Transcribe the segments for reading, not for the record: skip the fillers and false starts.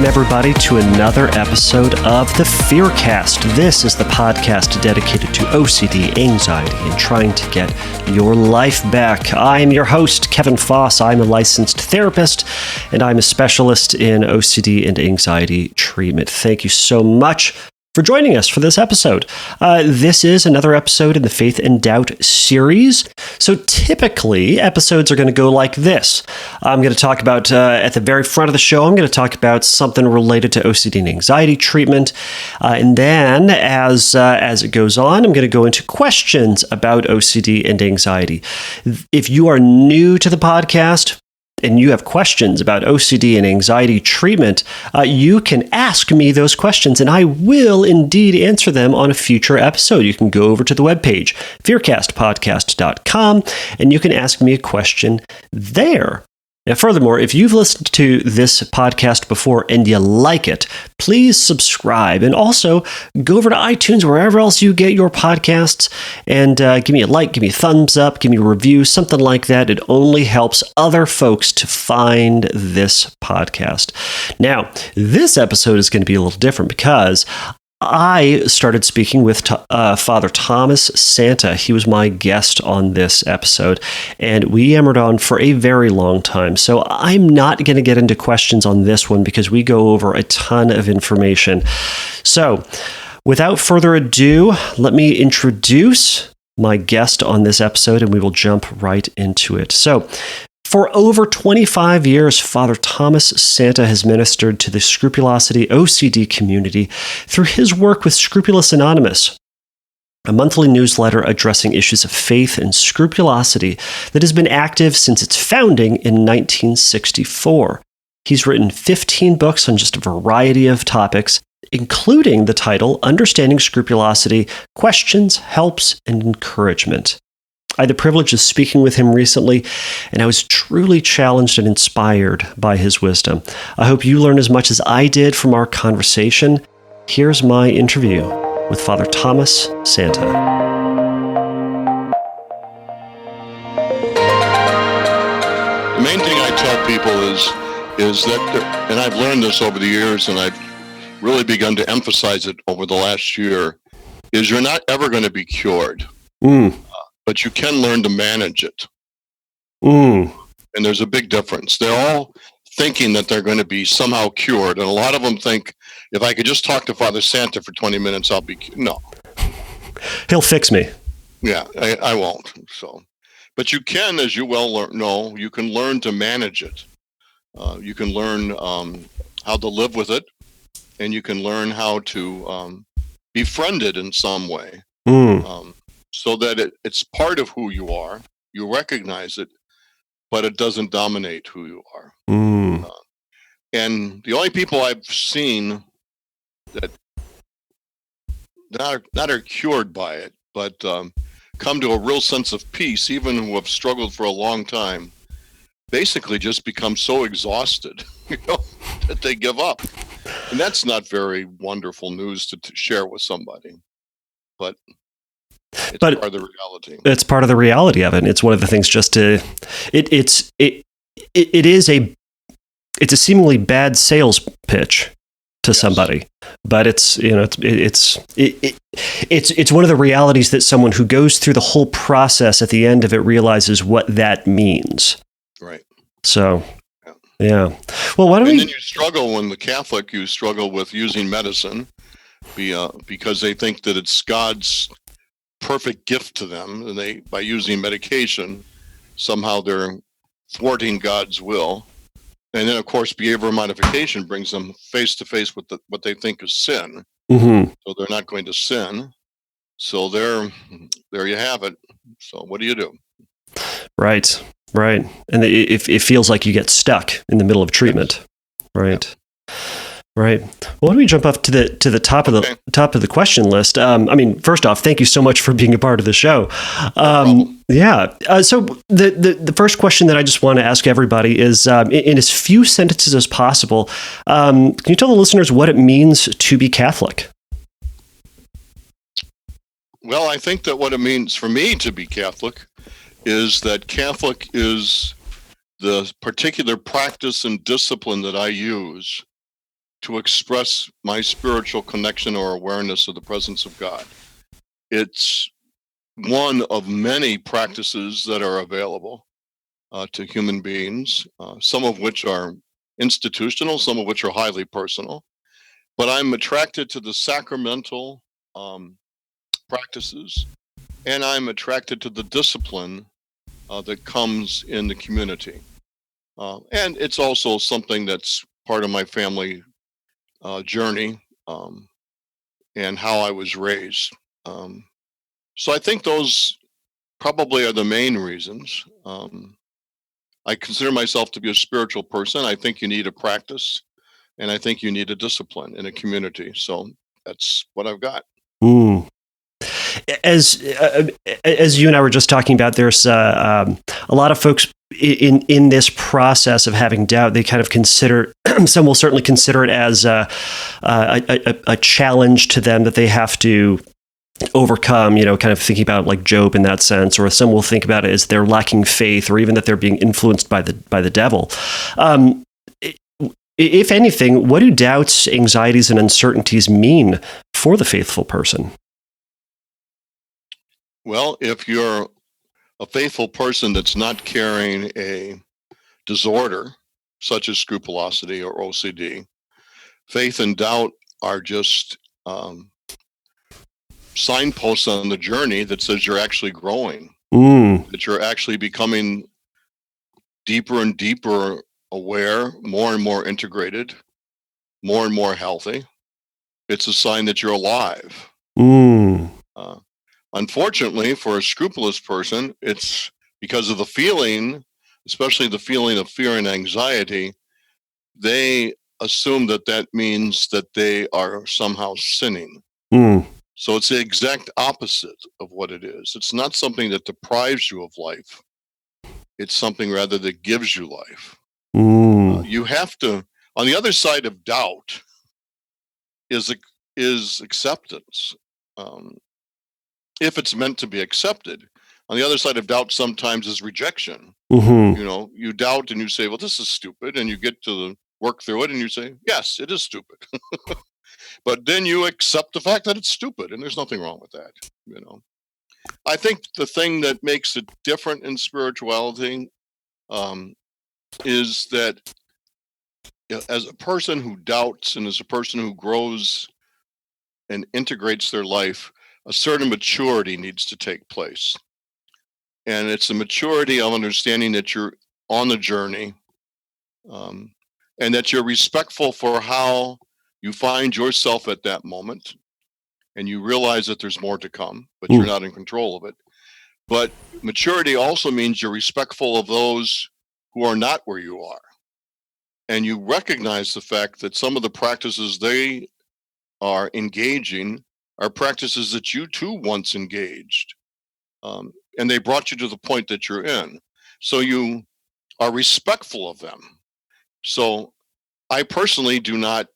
everybody, to another episode of the Fearcast. This is the podcast dedicated to OCD, anxiety, and trying to get your life back. I am your host, Kevin Foss. I'm a licensed therapist, and I'm a specialist in OCD and anxiety treatment. Thank you so much for joining us for this episode. This is another episode in the Faith and Doubt series. So typically, episodes are going to go like this. I'm going to talk about, at the very front of the show, I'm going to talk about something related to OCD and anxiety treatment. And then as it goes on, I'm going to go into questions about OCD and anxiety. If you are new to the podcast, and you have questions about OCD and anxiety treatment, you can ask me those questions, and I will indeed answer them on a future episode. You can go over to the webpage, fearcastpodcast.com, and you can ask me a question there. Now, furthermore, if you've listened to this podcast before and you like it, please subscribe. And also, go over to iTunes, wherever else you get your podcasts, and give me a like, give me a thumbs up, give me a review, something like that. It only helps other folks to find this podcast. Now, this episode is going to be a little different because I started speaking with Father Thomas Santa. He was my guest on this episode, and we yammered on for a very long time. So I'm not going to get into questions on this one because we go over a ton of information. So without further ado, let me introduce my guest on this episode, and we will jump right into it. So for over 25 years, Father Thomas Santa has ministered to the Scrupulosity OCD community through his work with Scrupulous Anonymous, a monthly newsletter addressing issues of faith and scrupulosity that has been active since its founding in 1964. He's written 15 books on just a variety of topics, including the title Understanding Scrupulosity: Questions, Helps, and Encouragement. I had the privilege of speaking with him recently, and I was truly challenged and inspired by his wisdom. I hope you learn as much as I did from our conversation. Here's my interview with Father Thomas Santa. The main thing I tell people is that, and I've learned this over the years, and I've really begun to emphasize it over the last year, is you're not ever going to be cured. But you can learn to manage it. And there's a big difference. They're all thinking that they're going to be somehow cured. And a lot of them think, if I could just talk to Father Santa for 20 minutes, I'll be cured. No. He'll fix me. Yeah, I won't. So, but you can, as you well know, you can learn to manage it. You can learn how to live with it. And you can learn how to befriend it in some way. So that it's part of who you are. You recognize it, but it doesn't dominate who you are. And the only people I've seen that not are cured by it, but come to a real sense of peace, even who have struggled for a long time, basically just become so exhausted, that they give up. And that's not very wonderful news to share with somebody. But it's part of the reality. It's part of the reality of it. It's one of the things just to it's a seemingly bad sales pitch to somebody, but it's one of the realities that someone who goes through the whole process at the end of it realizes what that means. Right. So yeah. Well, why don't we? And then you struggle when the Catholic, you struggle with using medicine because they think that it's God's perfect gift to them, and by using medication, somehow they're thwarting God's will. And then, of course, behavioral modification brings them face to face with what they think is sin. So they're not going to sin. So there you have it. So what do you do? Right. And it feels like you get stuck in the middle of treatment. Right. Yeah. Right. Well, why don't we jump up to the top of the question list? First off, thank you so much for being a part of the show. So the first question that I just want to ask everybody is, in as few sentences as possible, can you tell the listeners what it means to be Catholic? Well, I think that what it means for me to be Catholic is that Catholic is the particular practice and discipline that I use to express my spiritual connection or awareness of the presence of God. It's one of many practices that are available to human beings, some of which are institutional, some of which are highly personal. But I'm attracted to the sacramental practices, and I'm attracted to the discipline that comes in the community. And it's also something that's part of my family journey and how I was raised. So I think those probably are the main reasons. I consider myself to be a spiritual person. I think you need a practice, and I think you need a discipline in a community. So that's what I've got. As you and I were just talking about, there's a lot of folks in this process of having doubt. They kind of consider, some will certainly consider it as a challenge to them that they have to overcome, kind of thinking about like Job in that sense, or some will think about it as they're lacking faith, or even that they're being influenced by the devil. If anything, what do doubts, anxieties, and uncertainties mean for the faithful person? Well, if you're a faithful person that's not carrying a disorder such as scrupulosity or OCD, faith and doubt are just signposts on the journey that says you're actually growing, that you're actually becoming deeper and deeper aware, more and more integrated, more and more healthy. It's a sign that you're alive. Unfortunately, for a scrupulous person, it's because of the feeling, especially the feeling of fear and anxiety, they assume that means that they are somehow sinning. So it's the exact opposite of what it is. It's not something that deprives you of life. It's something rather that gives you life. You have to, on the other side of doubt is acceptance. If it's meant to be accepted. On the other side of doubt sometimes is rejection. You doubt and you say, well, this is stupid. And you get to work through it and you say, yes, it is stupid. But then you accept the fact that it's stupid, and there's nothing wrong with that. I think the thing that makes it different in spirituality is that as a person who doubts and as a person who grows and integrates their life, a certain maturity needs to take place. And it's a maturity of understanding that you're on the journey and that you're respectful for how you find yourself at that moment. And you realize that there's more to come, but you're not in control of it. But maturity also means you're respectful of those who are not where you are. And you recognize the fact that some of the practices they are engaging are practices that you too once engaged. And they brought you to the point that you're in. So you are respectful of them. So I personally do not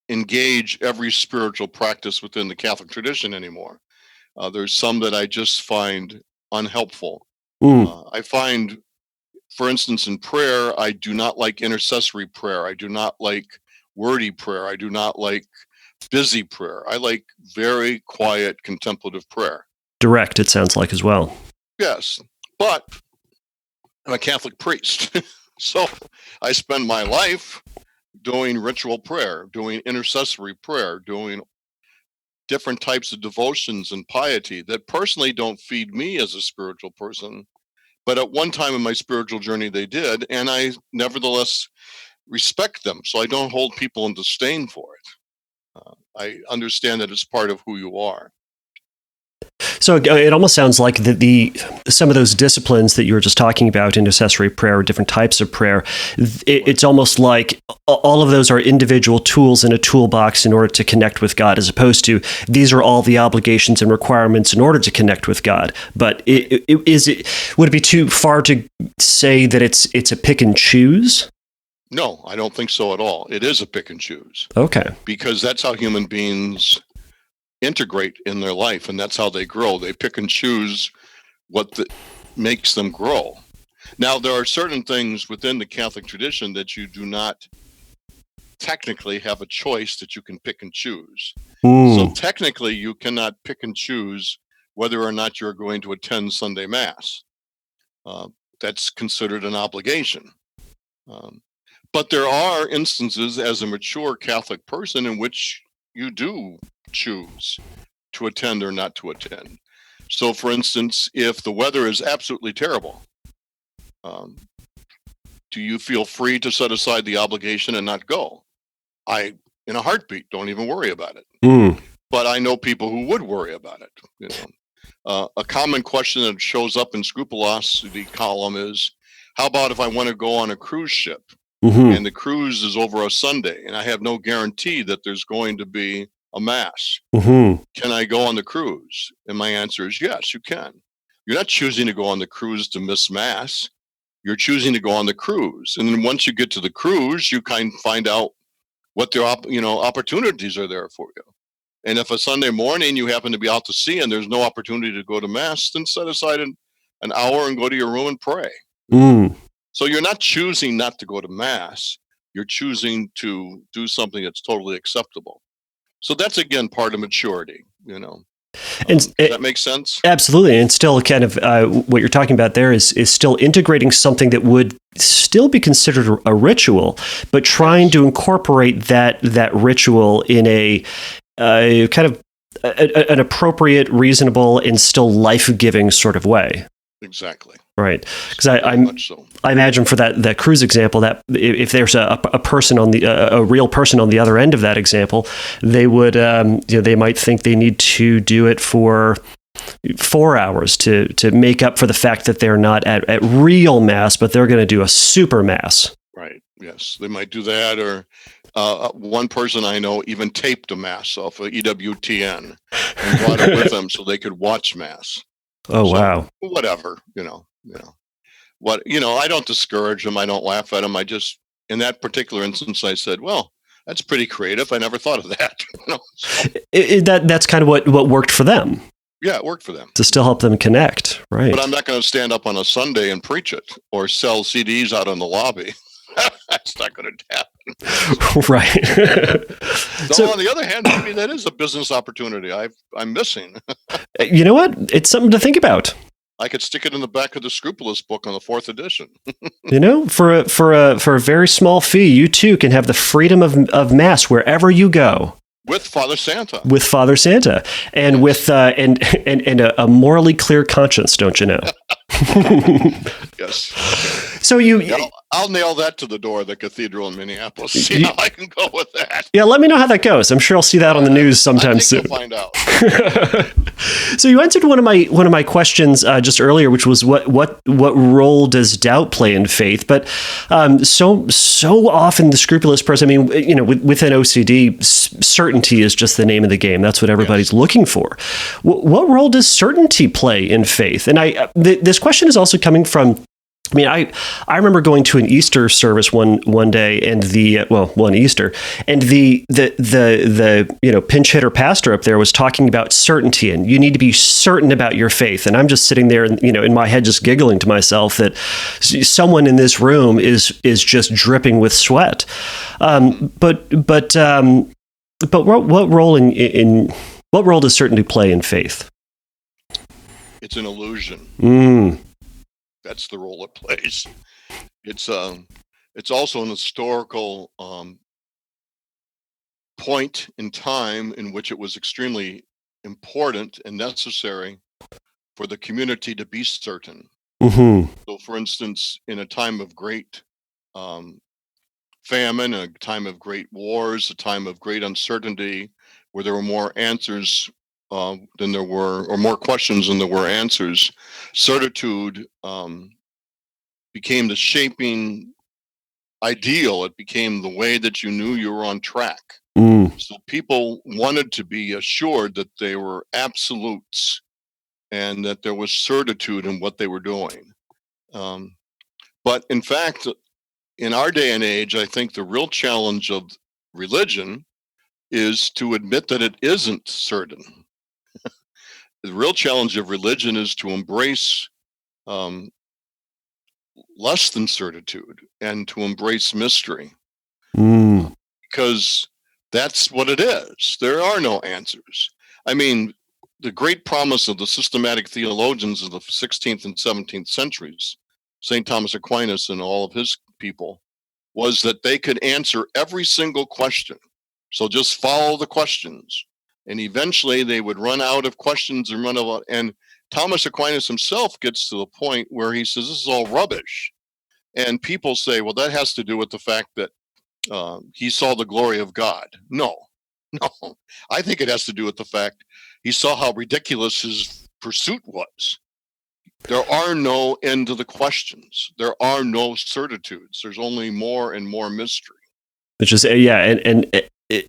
engage every spiritual practice within the Catholic tradition anymore. There's some that I just find unhelpful. I find, for instance, in prayer, I do not like intercessory prayer. I do not like wordy prayer. I do not like busy prayer. I like very quiet, contemplative prayer. Direct, it sounds like, as well. Yes, but I'm a Catholic priest. So I spend my life doing ritual prayer, doing intercessory prayer, doing different types of devotions and piety that personally don't feed me as a spiritual person. But at one time in my spiritual journey, they did. And I nevertheless respect them. So I don't hold people in disdain for it. I understand that it's part of who you are. So it almost sounds like some of those disciplines that you were just talking about, intercessory prayer, different types of prayer, it's almost like all of those are individual tools in a toolbox in order to connect with God, as opposed to these are all the obligations and requirements in order to connect with God. But would it be too far to say that it's a pick and choose? No, I don't think so at all. It is a pick and choose. Okay. Because that's how human beings integrate in their life, and that's how they grow. They pick and choose what makes them grow. Now, there are certain things within the Catholic tradition that you do not technically have a choice that you can pick and choose. So technically, you cannot pick and choose whether or not you're going to attend Sunday Mass. That's considered an obligation. But there are instances as a mature Catholic person in which you do choose to attend or not to attend. So, for instance, if the weather is absolutely terrible, do you feel free to set aside the obligation and not go? In a heartbeat, don't even worry about it. But I know people who would worry about it. You know, a common question that shows up in Scrupulosity column is, how about if I want to go on a cruise ship and the cruise is over a Sunday and I have no guarantee that there's going to be a Mass? Can I go on the cruise? And my answer is yes, you can. You're not choosing to go on the cruise to miss Mass. You're choosing to go on the cruise. And then once you get to the cruise, you kind of find out what their opportunities are there for you. And if a Sunday morning you happen to be out to sea and there's no opportunity to go to Mass, then set aside an hour and go to your room and pray. So you're not choosing not to go to Mass. You're choosing to do something that's totally acceptable. So that's, again, part of maturity, you know. Does that make sense? Absolutely. And still kind of what you're talking about there is still integrating something that would still be considered a ritual, but trying to incorporate that ritual in a kind of an appropriate, reasonable, and still life-giving sort of way. Exactly. Right, because I imagine for that cruise example, that if there's a person on a real person on the other end of that example, they would they might think they need to do it for 4 hours to make up for the fact that they're not at real Mass, but they're going to do a super Mass. Right. Yes, they might do that, or one person I know even taped a Mass off of EWTN and brought it with them so they could watch Mass. Oh, wow. Whatever, I don't discourage them. I don't laugh at them. I just, in that particular instance, I said, well, that's pretty creative. I never thought of that. That's kind of what worked for them. Yeah, it worked for them. To still help them connect, right. But I'm not going to stand up on a Sunday and preach it or sell CDs out in the lobby. That's not going to happen. Right. So on the other hand, maybe that is a business opportunity I'm missing. You know what? It's something to think about. I could stick it in the back of the Scrupulous book on the 4th edition. For a very small fee, you too can have the freedom of Mass wherever you go. With Father Santa. And with and a morally clear conscience, don't you know? Yes. So I'll nail that to the door of the cathedral in Minneapolis. See how I can go with that. Yeah, let me know how that goes. I'm sure I'll see that on the news sometime soon. You'll find out. So you answered one of my questions just earlier, which was what role does doubt play in faith? But so often the scrupulous person, I mean, within OCD, certainty is just the name of the game. That's what everybody's looking for. What role does certainty play in faith? And this question is also coming from, I remember going to an Easter service one day, and one Easter, and the pinch hitter pastor up there was talking about certainty, and you need to be certain about your faith. And I'm just sitting there, and in my head, just giggling to myself that someone in this room is just dripping with sweat. But what role does certainty play in faith? It's an illusion. That's the role it plays. It's also an historical point in time in which it was extremely important and necessary for the community to be certain. So, for instance, in a time of great famine, a time of great wars, a time of great uncertainty, where there were more answers than there were, or more questions than there were answers, certitude became the shaping ideal. It became the way that you knew you were on track. So people wanted to be assured that they were absolutes and that there was certitude in what they were doing. But in fact, in our day and age, I think the real challenge of religion is to admit that it isn't certain. The real challenge of religion is to embrace less than certitude and to embrace mystery. Because because that's what it is. There are no answers. I mean, the great promise of the systematic theologians of the 16th and 17th centuries, St. Thomas Aquinas and all of his people, was that they could answer every single question. So just follow the questions. And eventually they would run out of questions and run out. And Thomas Aquinas himself gets to the point where he says, this is all rubbish. And people say, well, that has to do with the fact that he saw the glory of God. No. I think it has to do with the fact he saw how ridiculous his pursuit was. There are no end to the questions. There are no certitudes. There's only more and more mystery. Which is, and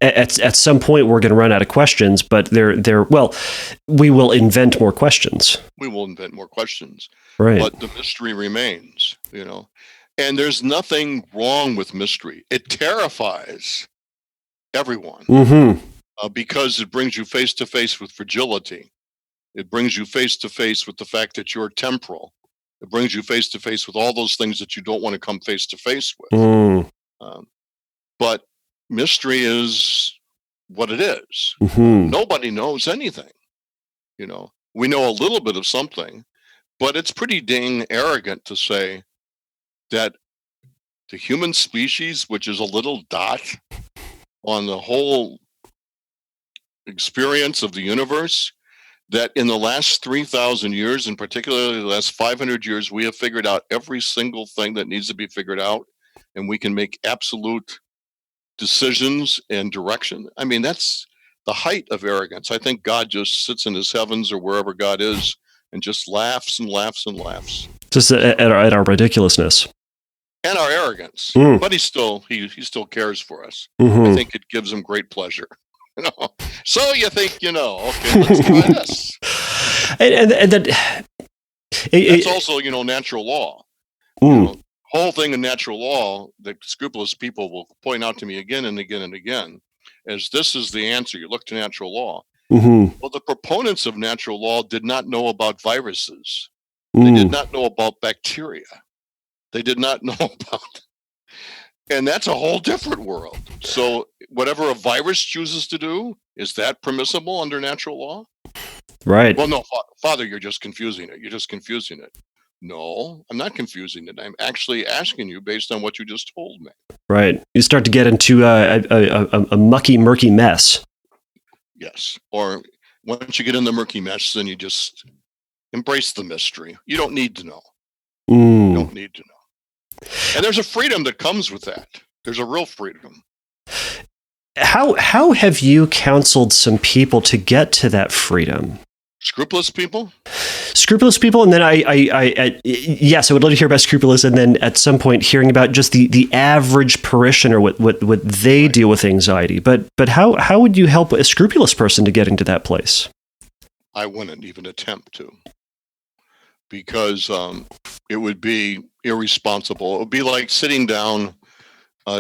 at some point we're going to run out of questions, but we will invent more questions. We will invent more questions. Right. But the mystery remains, And there's nothing wrong with mystery. It terrifies everyone because it brings you face to face with fragility. It brings you face to face with the fact that you're temporal. It brings you face to face with all those things that you don't want to come face to face with. But mystery is what it is. Nobody knows anything. We know a little bit of something, but it's pretty dang arrogant to say that the human species, which is a little dot on the whole experience of the universe, that in the last 3,000 years, and particularly the last 500 years, we have figured out every single thing that needs to be figured out, and we can make absolute decisions and direction. I mean, that's the height of arrogance. I think God just sits in his heavens or wherever God is and just laughs and laughs and laughs. Just at our ridiculousness. And our arrogance. But he still cares for us. I think it gives him great pleasure. So you think, okay, let's try this. And that's also, natural law. Whole thing in natural law that scrupulous people will point out to me again and again and again is this is the answer. You look to natural law. Well, the proponents of natural law did not know about viruses. They did not know about bacteria. They did not know about, and that's a whole different world. So whatever a virus chooses to do, is that permissible under natural law? Right. Well, no, Father, you're just confusing it. No, I'm not confusing it. I'm actually asking you based on what you just told me. Right. You start to get into a mucky, murky mess. Yes. Or once you get in the murky mess, then you just embrace the mystery. You don't need to know. You don't need to know. And there's a freedom that comes with that. There's a real freedom. How have you counseled some people to get to that freedom? Scrupulous people, and then I would love to hear about scrupulous, and then at some point hearing about just the average parishioner, what they deal with anxiety. But how would you help a scrupulous person to get into that place? I wouldn't even attempt to, because it would be irresponsible. It would be like sitting down,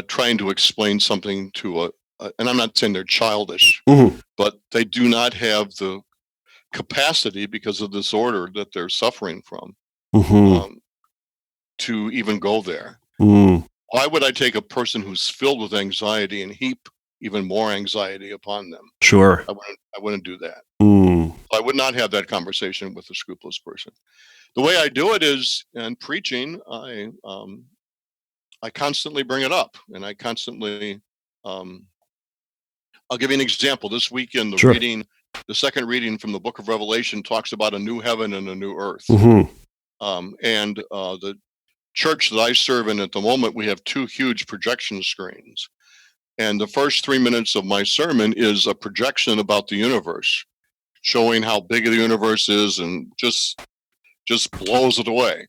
trying to explain something to and I'm not saying they're childish, but they do not have the capacity because of disorder that they're suffering from to even go there. Why would I take a person who's filled with anxiety and heap even more anxiety upon them? Sure. I wouldn't do that. I would not have that conversation with a scrupulous person. The way I do it is in preaching, I constantly bring it up, and I constantly I'll give you an example. This weekend, the second reading from the book of Revelation talks about a new heaven and a new earth. And the church that I serve in at the moment, we have 2 huge projection screens. And the first 3 minutes of my sermon is a projection about the universe, showing how big the universe is and just blows it away.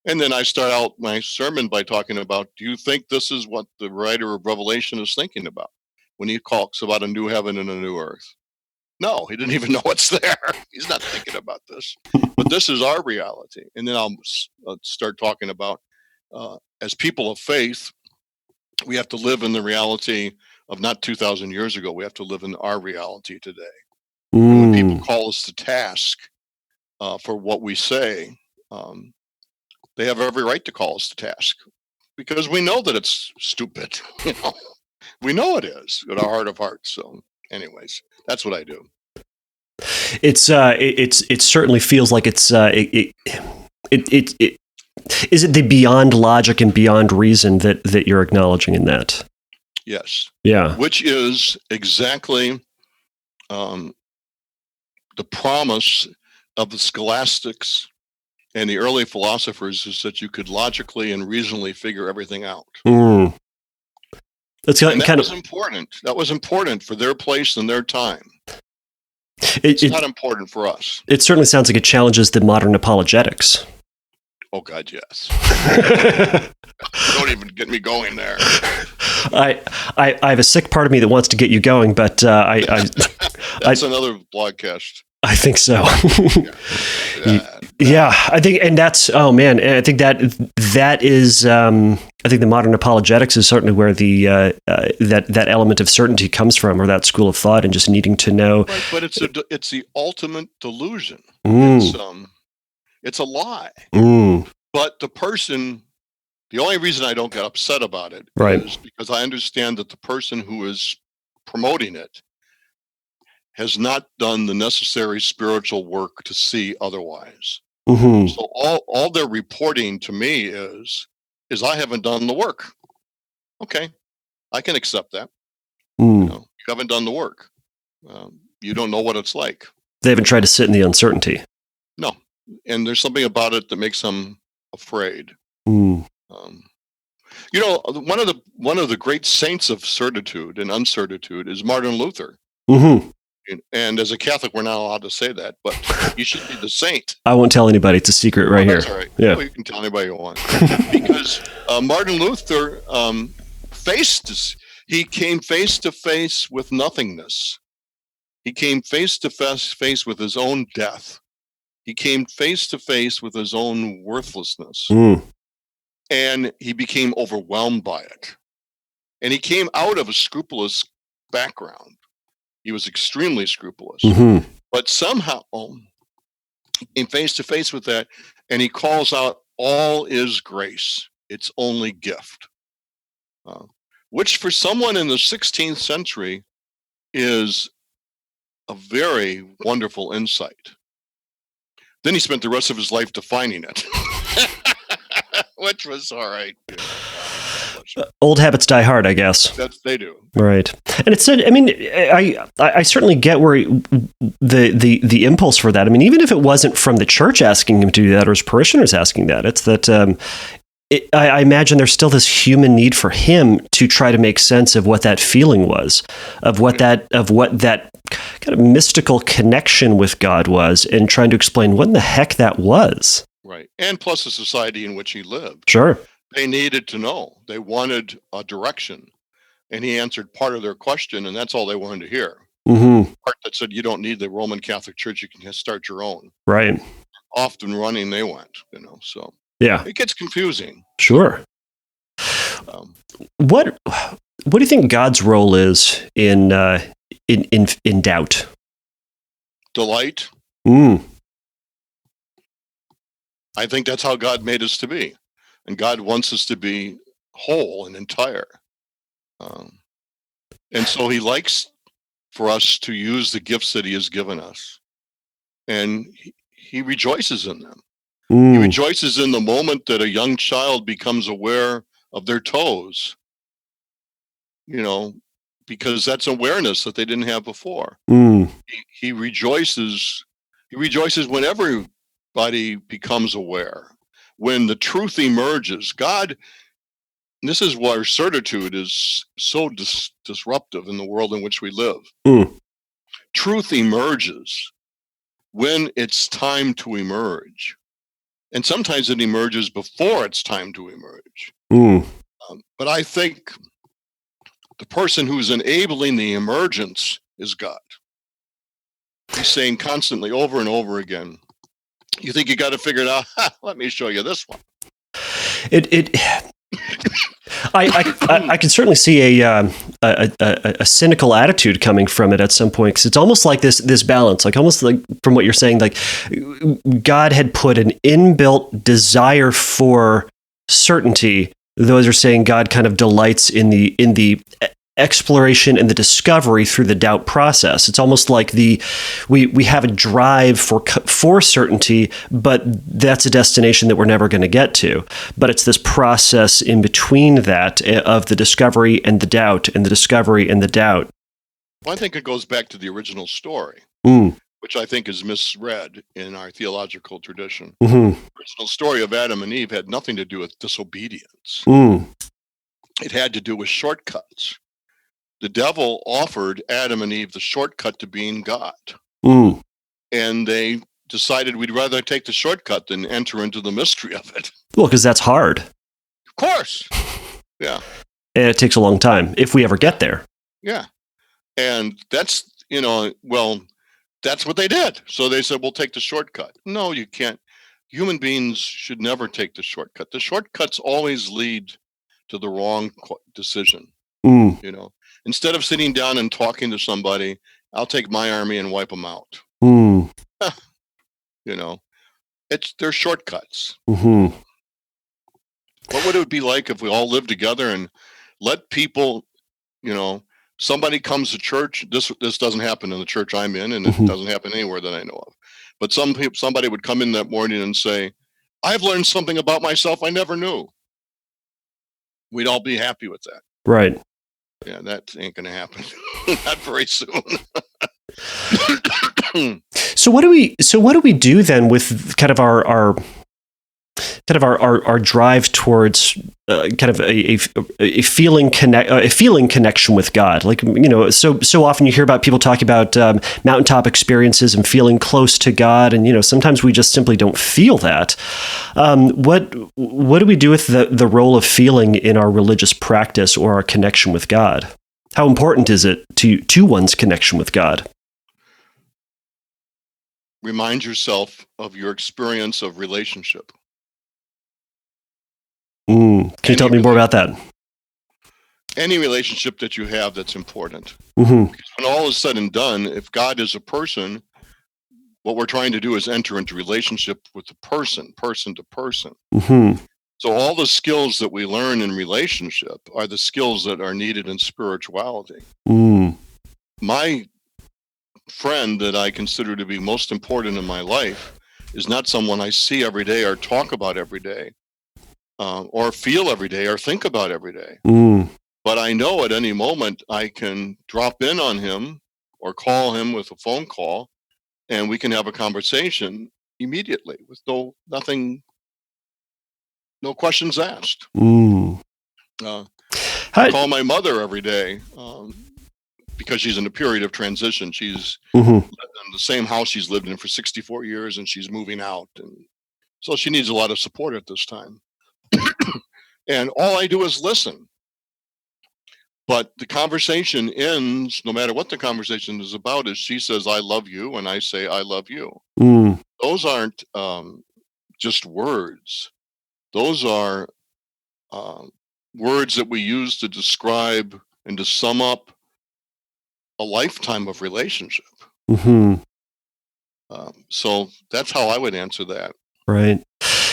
And then I start out my sermon by talking about, do you think this is what the writer of Revelation is thinking about when he talks about a new heaven and a new earth? No, he didn't even know what's there. He's not thinking about this. But this is our reality. And then I'll start talking about, as people of faith, we have to live in the reality of not 2,000 years ago. We have to live in our reality today. When people call us to task for what we say, they have every right to call us to task because we know that it's stupid. We know it is in our heart of hearts. So, anyways, that's what I do. It certainly feels like it's is it the beyond logic and beyond reason that you're acknowledging in that? Yes. Yeah. Which is exactly the promise of the scholastics and the early philosophers, is that you could logically and reasonably figure everything out. That's was important. That was important for their place and their time. It's not important for us. It certainly sounds like it challenges the modern apologetics. Oh God, yes. Don't even get me going there. I have a sick part of me that wants to get you going, but that's another blogcast. I think so. Yeah, I think, and that's, oh man, I think that is, I think the modern apologetics is certainly where the that element of certainty comes from, or that school of thought, and just needing to know. Right, but it's the ultimate delusion. It's a lie. But the only reason I don't get upset about it is because I understand that the person who is promoting it has not done the necessary spiritual work to see otherwise. So all they're reporting to me is I haven't done the work. Okay, I can accept that. You haven't done the work. You don't know what it's like. They haven't tried to sit in the uncertainty. No, and there's something about it that makes them afraid. One of the great saints of certitude and uncertitude is Martin Luther. And as a Catholic, we're not allowed to say that, but he should be the saint. I won't tell anybody. It's a secret here. That's all right. Yeah, well, you can tell anybody you want. Because Martin Luther he came face to face with nothingness. He came face to face with his own death. He came face to face with his own worthlessness. And he became overwhelmed by it. And he came out of a scrupulous background. He was extremely scrupulous. But somehow he came face to face with that, and he calls out, all is grace. It's only gift. Which for someone in the 16th century is a very wonderful insight. Then he spent the rest of his life defining it, which was all right. Old habits die hard, I guess. They do. Right. And it said, I mean, I certainly get where the impulse for that. I mean, even if it wasn't from the church asking him to do that or his parishioners asking that, it's that I imagine there's still this human need for him to try to make sense of what that feeling was, of what that kind of mystical connection with God was, and trying to explain what in the heck that was. Right. And plus the society in which he lived. Sure. They needed to know. They wanted a direction. And he answered part of their question, and that's all they wanted to hear. Part that said, you don't need the Roman Catholic Church, you can start your own. Right. Often running they went, so. Yeah. It gets confusing. Sure. What do you think God's role is in doubt? Delight. I think that's how God made us to be. And God wants us to be whole and entire. And so he likes for us to use the gifts that he has given us. And he rejoices in them. He rejoices in the moment that a young child becomes aware of their toes, because that's awareness that they didn't have before. He rejoices. He rejoices when everybody becomes aware. When the truth emerges, God, this is why certitude is so disruptive in the world in which we live. Truth emerges when it's time to emerge. And sometimes it emerges before it's time to emerge. But I think the person who's enabling the emergence is God. He's saying constantly over and over again, you think you got to figure it out? Let me show you this one. I can certainly see a cynical attitude coming from it at some point, because it's almost like this balance, like almost like from what you're saying, like God had put an inbuilt desire for certainty. Those are saying God kind of delights in the exploration and the discovery through the doubt process. It's almost like we have a drive for certainty, but that's a destination that we're never going to get to. But it's this process in between that of the discovery and the doubt, and the discovery and the doubt. Well, I think it goes back to the original story, which I think is misread in our theological tradition. The original story of Adam and Eve had nothing to do with disobedience. It had to do with shortcuts. The devil offered Adam and Eve the shortcut to being God. And they decided we'd rather take the shortcut than enter into the mystery of it. Well, because that's hard. Of course. Yeah. And it takes a long time, if we ever get there. Yeah. And that's, that's what they did. So they said, we'll take the shortcut. No, you can't. Human beings should never take the shortcut. The shortcuts always lead to the wrong decision. Instead of sitting down and talking to somebody, I'll take my army and wipe them out. They're shortcuts. What would it be like if we all lived together and let people, somebody comes to church? This doesn't happen in the church I'm in, and it doesn't happen anywhere that I know of. But somebody would come in that morning and say, I've learned something about myself I never knew. We'd all be happy with that. Right. Yeah, that ain't going to happen. Not very soon. So what do we do then with kind of our drive towards kind of a feeling connection with God? Like, so often you hear about people talking about mountaintop experiences and feeling close to God, and sometimes we just simply don't feel that. What do we do with the role of feeling in our religious practice or our connection with God? How important is it to one's connection with God? Remind yourself of your experience of relationship. Can you tell me more about that? Any relationship that you have that's important. Because when all is said and done, if God is a person, what we're trying to do is enter into relationship with the person to person. So all the skills that we learn in relationship are the skills that are needed in spirituality. My friend that I consider to be most important in my life is not someone I see every day or talk about every day. Or feel every day or think about every day. But I know at any moment I can drop in on him or call him with a phone call, and we can have a conversation immediately with no questions asked. I call my mother every day because she's in a period of transition. She's lived in the same house she's lived in for 64 years, and she's moving out. And so she needs a lot of support at this time. And all I do is listen. But the conversation ends, no matter what the conversation is about, is she says, I love you, and I say, I love you. Those aren't just words. Those are words that we use to describe and to sum up a lifetime of relationship. So that's how I would answer that. Right.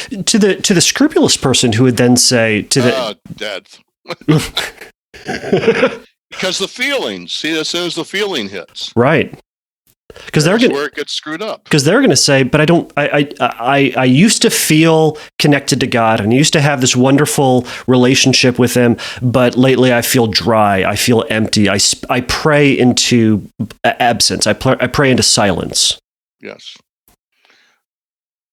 To the scrupulous person who would then say to the dead. Because the feelings, see, as soon as the feeling hits, right? Because that's where it gets screwed up. Because they're going to say, but I used to feel connected to God and I used to have this wonderful relationship with Him, but lately I feel dry, I feel empty. I pray into absence. I pray into silence. Yes.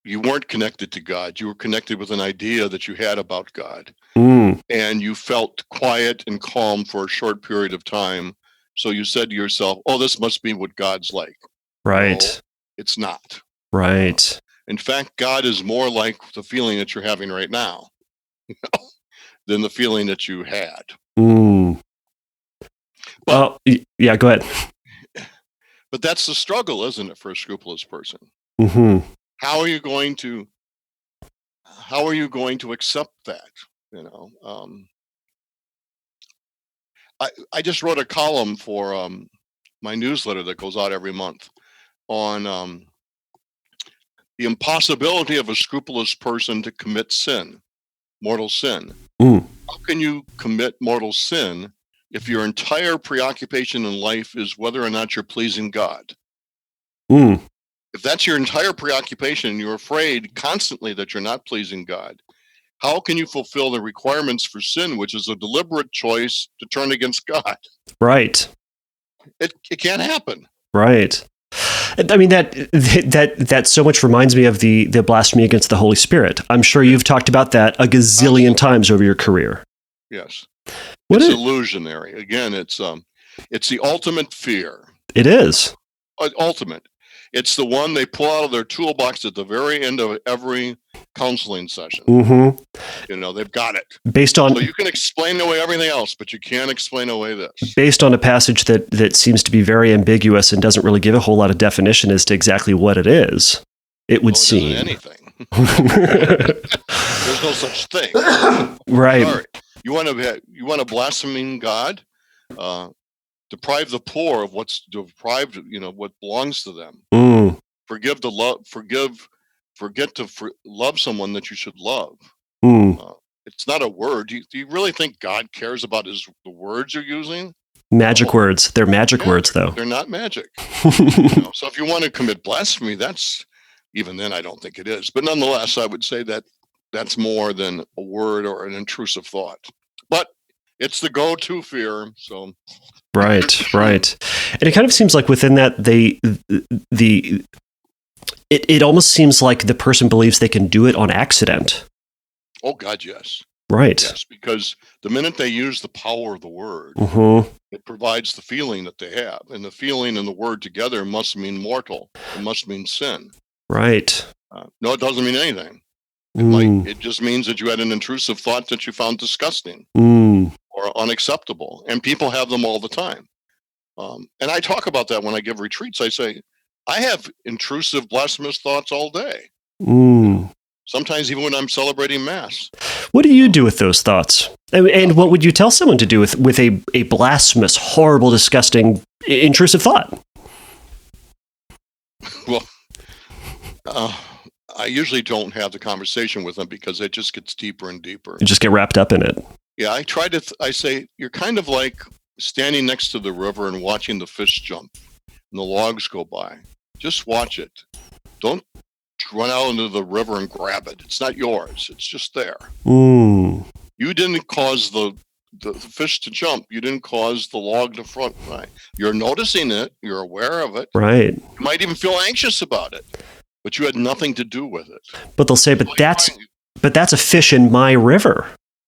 You weren't connected to God. You were connected with an idea that you had about God. And you felt quiet and calm for a short period of time. So you said to yourself, oh, this must be what God's like. Right. No, it's not. Right. In fact, God is more like the feeling that you're having right now than the feeling that you had. Well, yeah, go ahead. But that's the struggle, isn't it, for a scrupulous person? How are you going to accept that? I just wrote a column for my newsletter that goes out every month on the impossibility of a scrupulous person to commit sin, mortal sin. How can you commit mortal sin if your entire preoccupation in life is whether or not you're pleasing God, if that's your entire preoccupation and you're afraid constantly that you're not pleasing God, how can you fulfill the requirements for sin, which is a deliberate choice to turn against God? Right. It can't happen. Right. I mean, that so much reminds me of the blasphemy against the Holy Spirit. I'm sure you've talked about that a gazillion times over your career. Yes. It's illusionary. Again, it's the ultimate fear. It is. Ultimate. It's the one they pull out of their toolbox at the very end of every counseling session. Mm-hmm. They've got it. So you can explain away everything else, but you can't explain away this. Based on a passage that seems to be very ambiguous and doesn't really give a whole lot of definition as to exactly what it is, it would seem. Anything. There's no such thing. Right. Sorry. You want to blaspheme God? Deprive the poor of what's deprived, what belongs to them. Forget to love someone that you should love. It's not a word. Do you really think God cares about the words you're using? Magic words. They're magic words, though. They're not magic. So if you want to commit blasphemy, even then I don't think it is. But nonetheless, I would say that that's more than a word or an intrusive thought. But it's the go-to fear. So. Right. And it kind of seems like within that, it almost seems like the person believes they can do it on accident. Oh, God, yes. Right. Yes, because the minute they use the power of the word, it provides the feeling that they have. And the feeling and the word together must mean mortal. It must mean sin. Right. No, it doesn't mean anything. It just means that you had an intrusive thought that you found disgusting or unacceptable. And people have them all the time. And I talk about that when I give retreats. I say, I have intrusive, blasphemous thoughts all day. Sometimes even when I'm celebrating Mass. What do you do with those thoughts? And what would you tell someone to do with a blasphemous, horrible, disgusting, intrusive thought? Well, I usually don't have the conversation with them because it just gets deeper and deeper. You just get wrapped up in it. Yeah, I say, you're kind of like standing next to the river and watching the fish jump and the logs go by. Just watch it. Don't run out into the river and grab it. It's not yours. It's just there. You didn't cause the fish to jump. You didn't cause the log to front. Right? You're noticing it. You're aware of it. Right. You might even feel anxious about it, but you had nothing to do with it. But they'll say, but that's a fish in my river.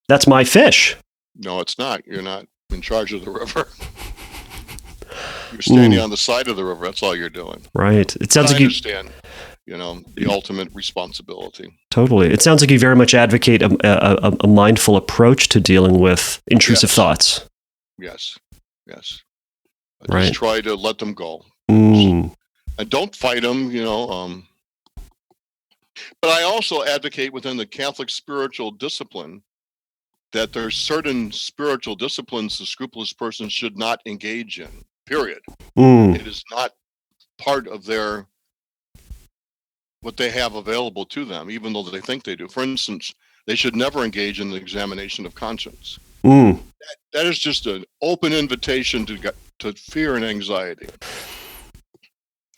That's my fish. No, it's not. You're not in charge of the river. You're standing on the side of the river. That's all you're doing. Right. It sounds like you understand, the ultimate responsibility. Totally. It sounds like you very much advocate a mindful approach to dealing with intrusive thoughts. Yes. Right. Just try to let them go. And don't fight them, But I also advocate within the Catholic spiritual discipline that there's certain spiritual disciplines the scrupulous person should not engage in, period. It is not part of what they have available to them, even though they think they do. For instance, they should never engage in the examination of conscience. That is just an open invitation to fear and anxiety.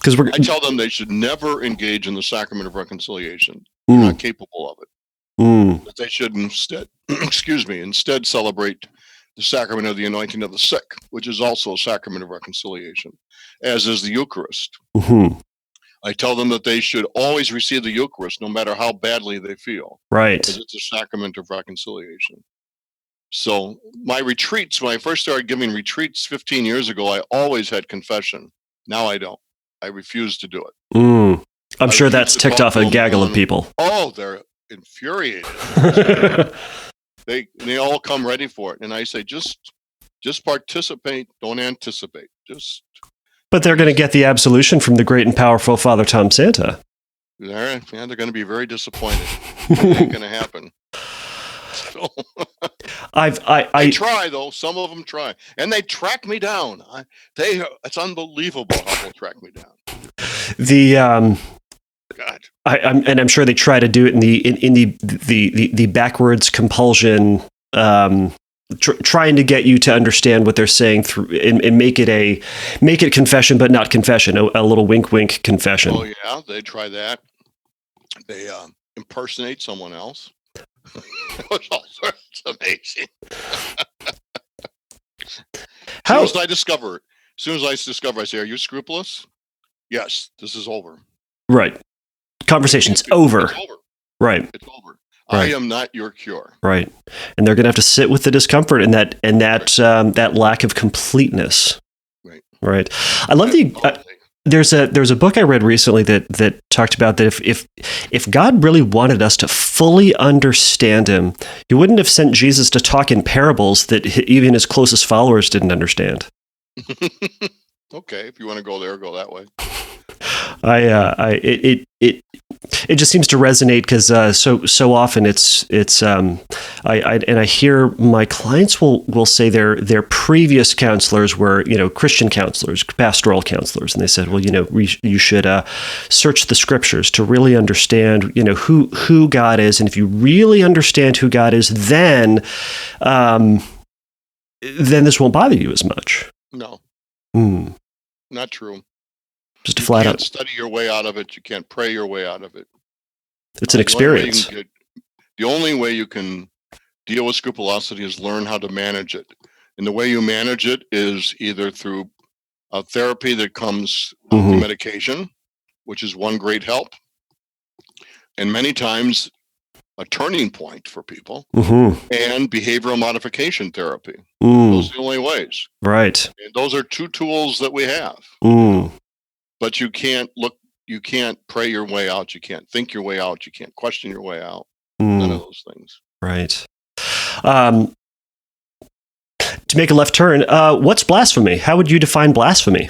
I tell them they should never engage in the sacrament of reconciliation. They're not capable of it. That they should instead celebrate the sacrament of the anointing of the sick, which is also a sacrament of reconciliation, as is the Eucharist. I tell them that they should always receive the Eucharist, no matter how badly they feel. Right. Because it's a sacrament of reconciliation. So my retreats, when I first started giving retreats 15 years ago, I always had confession. Now I don't. I refuse to do it. I'm sure that's ticked off a gaggle of people. Oh, they're infuriated. They all come ready for it. And I say, just participate, don't anticipate. But they're going to get the absolution from the great and powerful Father Tom Santa. They're going to be very disappointed. It ain't going to happen. So, I try, though. Some of them try. And they track me down. It's unbelievable how they track me down. God. I'm sure they try to do it in the backwards compulsion trying to get you to understand what they're saying through and make it confession, but not confession, a little wink, wink confession. Oh yeah, they try that. They impersonate someone else. It's amazing. As soon as I discover, I say, "Are you scrupulous?" Yes, this is over. Right. Conversation's over. It's over. Right. It's over. Right. I am not your cure. Right. And they're going to have to sit with the discomfort and that lack of completeness. Right. Right. I love there's a book I read recently that talked about that if God really wanted us to fully understand him, he wouldn't have sent Jesus to talk in parables that even his closest followers didn't understand. Okay, if you want to go there, go that way. It just seems to resonate because so often I hear my clients will say their previous counselors were Christian counselors, pastoral counselors, and they said, well, you should search the scriptures to really understand who God is, and if you really understand who God is, then this won't bother you as much. No, not true. Just flat out. You can't study your way out of it. You can't pray your way out of it. It's an experience. The only way you can deal with scrupulosity is learn how to manage it. And the way you manage it is either through a therapy that comes through medication, which is one great help, and many times a turning point for people, and behavioral modification therapy. Those are the only ways. Right. And those are two tools that we have. But you can't pray your way out. You can't think your way out. You can't question your way out. None of those things. Right. To make a left turn, what's blasphemy? How would you define blasphemy?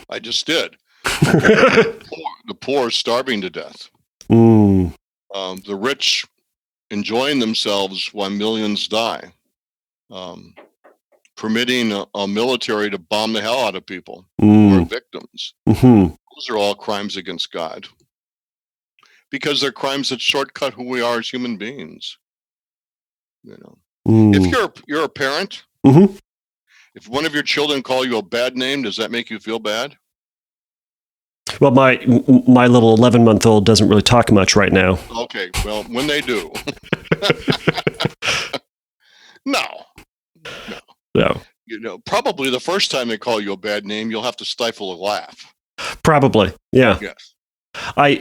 I just did. The poor are starving to death. The rich enjoying themselves while millions die. Permitting a military to bomb the hell out of people who are victims. Those are all crimes against God. Because they're crimes that shortcut who we are as human beings. If you're a parent, if one of your children call you a bad name, does that make you feel bad? Well, my little 11-month-old doesn't really talk much right now. Okay, well, when they do. No. Probably the first time they call you a bad name, you'll have to stifle a laugh. Probably, yeah. Yes. I'm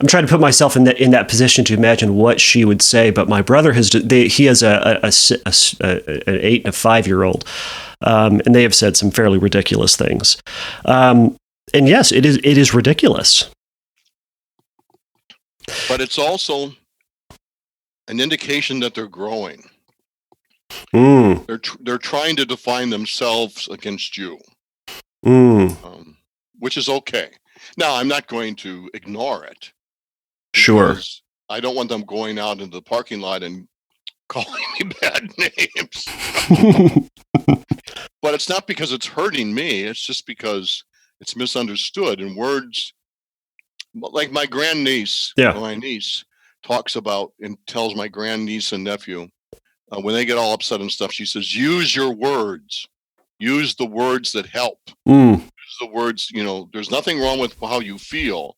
trying to put myself in that position to imagine what she would say. But my brother he has an 8 and a 5-year-old, and they have said some fairly ridiculous things. And yes, it is ridiculous. But it's also an indication that they're growing. They're trying to define themselves against you, which is okay. Now, I'm not going to ignore it. Sure. I don't want them going out into the parking lot and calling me bad names. But it's not because it's hurting me. It's just because it's misunderstood. And words, like my grandniece, my niece, talks about and tells my grandniece and nephew, when they get all upset and stuff, she says, use your words. Use the words that help. Use the words, there's nothing wrong with how you feel.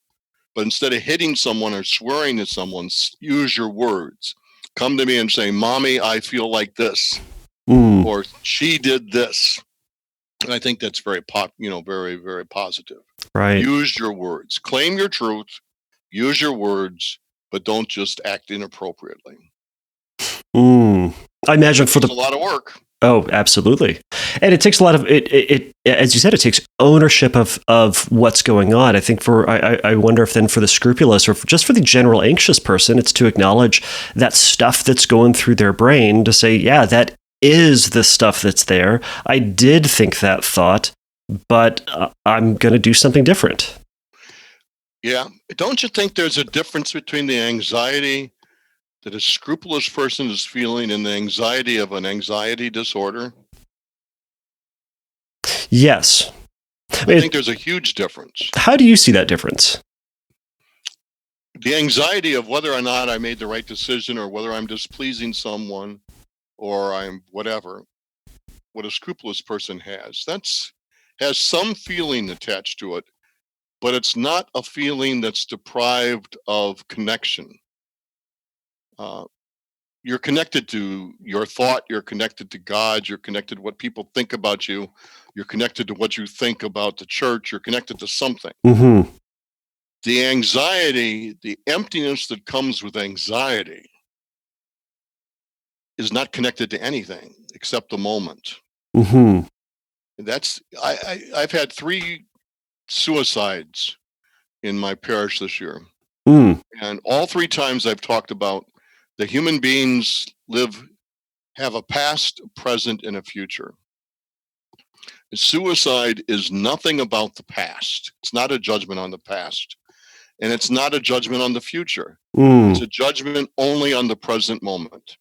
But instead of hitting someone or swearing at someone, use your words. Come to me and say, Mommy, I feel like this. Or she did this. And I think that's very, very, very positive. Right. Use your words. Claim your truth. Use your words, but don't just act inappropriately. I imagine a lot of work. Oh, absolutely. And it takes a lot of it, as you said, it takes ownership of what's going on. I think I wonder if then for the scrupulous or just for the general anxious person, it's to acknowledge that stuff that's going through their brain to say, yeah, that is the stuff that's there. I did think that thought, but I'm going to do something different. Yeah. Don't you think there's a difference between the anxiety that a scrupulous person is feeling and the anxiety of an anxiety disorder? Yes. I think there's a huge difference. How do you see that difference? The anxiety of whether or not I made the right decision, or whether I'm displeasing someone, or I'm whatever, what a scrupulous person has some feeling attached to it, but it's not a feeling that's deprived of connection. You're connected to your thought, you're connected to God, you're connected to what people think about you, you're connected to what you think about the church, you're connected to something. Mm-hmm. The anxiety, the emptiness that comes with anxiety is not connected to anything except the moment. Mm-hmm. I've had 3 suicides in my parish this year. And all 3 times I've talked about the human beings have a past, a present, and a future. Suicide is nothing about the past. It's not a judgment on the past, and it's not a judgment on the future. It's a judgment only on the present moment.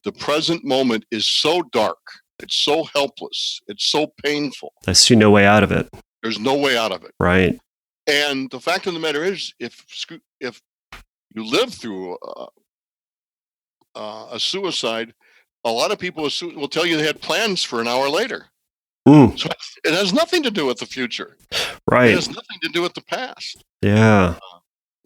The present moment is so dark, it's so helpless, it's so painful. I see no way out of it. There's no way out of it. Right. And the fact of the matter is, if you live through a suicide, a lot of people will tell you they had plans for an hour later. So it has nothing to do with the future. Right. It has nothing to do with the past. Yeah.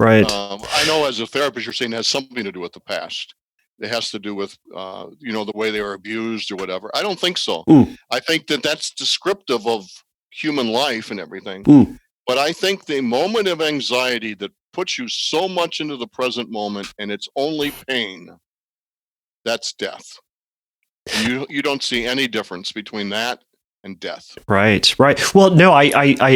Right. I know as a therapist, you're saying it has something to do with the past. It has to do with, the way they were abused or whatever. I don't think so. I think that's descriptive of human life and everything. But I think the moment of anxiety that puts you so much into the present moment and it's only pain, that's death. And you don't see any difference between that and death. Right. Well, no, I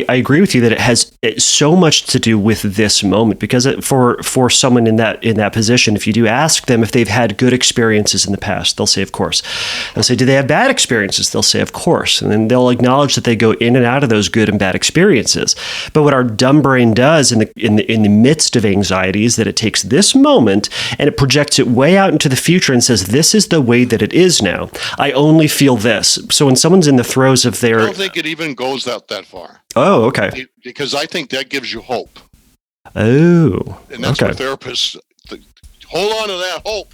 agree with you that it has so much to do with this moment, because for someone in that position, if you do ask them if they've had good experiences in the past, they'll say, of course. They'll say, do they have bad experiences? They'll say, of course. And then they'll acknowledge that they go in and out of those good and bad experiences. But what our dumb brain does in the midst of anxiety is that it takes this moment and it projects it way out into the future and says, this is the way that it is now. I only feel this. So when someone's in the throes of their... I don't think it even goes out that far. Oh, okay. Because I think that gives you hope. Oh, and that's what therapists hold on to that hope.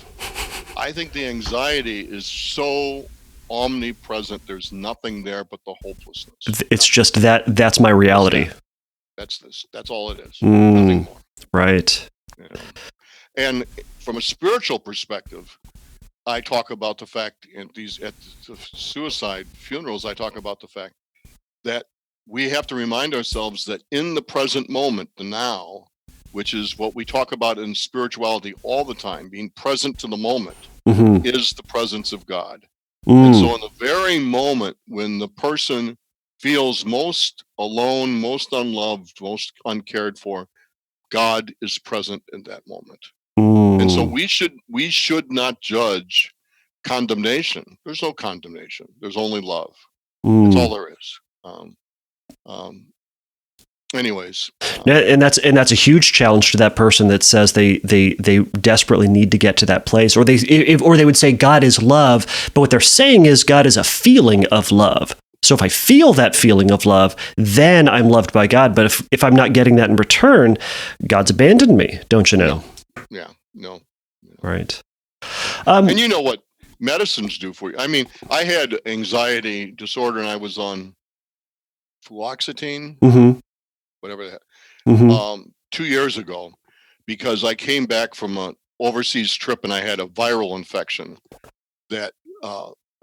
I think the anxiety is so omnipresent. There's nothing there but the hopelessness. It's just that's my reality. That's all it is. Nothing more. Right. And from a spiritual perspective, I talk about the fact at the suicide funerals, I talk about the fact that we have to remind ourselves that in the present moment, the now, which is what we talk about in spirituality all the time, being present to the moment, is the presence of God. And so in the very moment when the person feels most alone, most unloved, most uncared for, God is present in that moment. And so we should not judge condemnation. There's no condemnation. There's only love. That's all there is. Anyways, and that's a huge challenge to that person that says they desperately need to get to that place, or they would say God is love, but what they're saying is God is a feeling of love. So if I feel that feeling of love, then I'm loved by God. But if I'm not getting that in return, God's abandoned me. Don't you know? Yeah. No. Right. And you know what medicines do for you. I mean, I had anxiety disorder and I was on fluoxetine, whatever that, 2 years ago, because I came back from an overseas trip and I had a viral infection that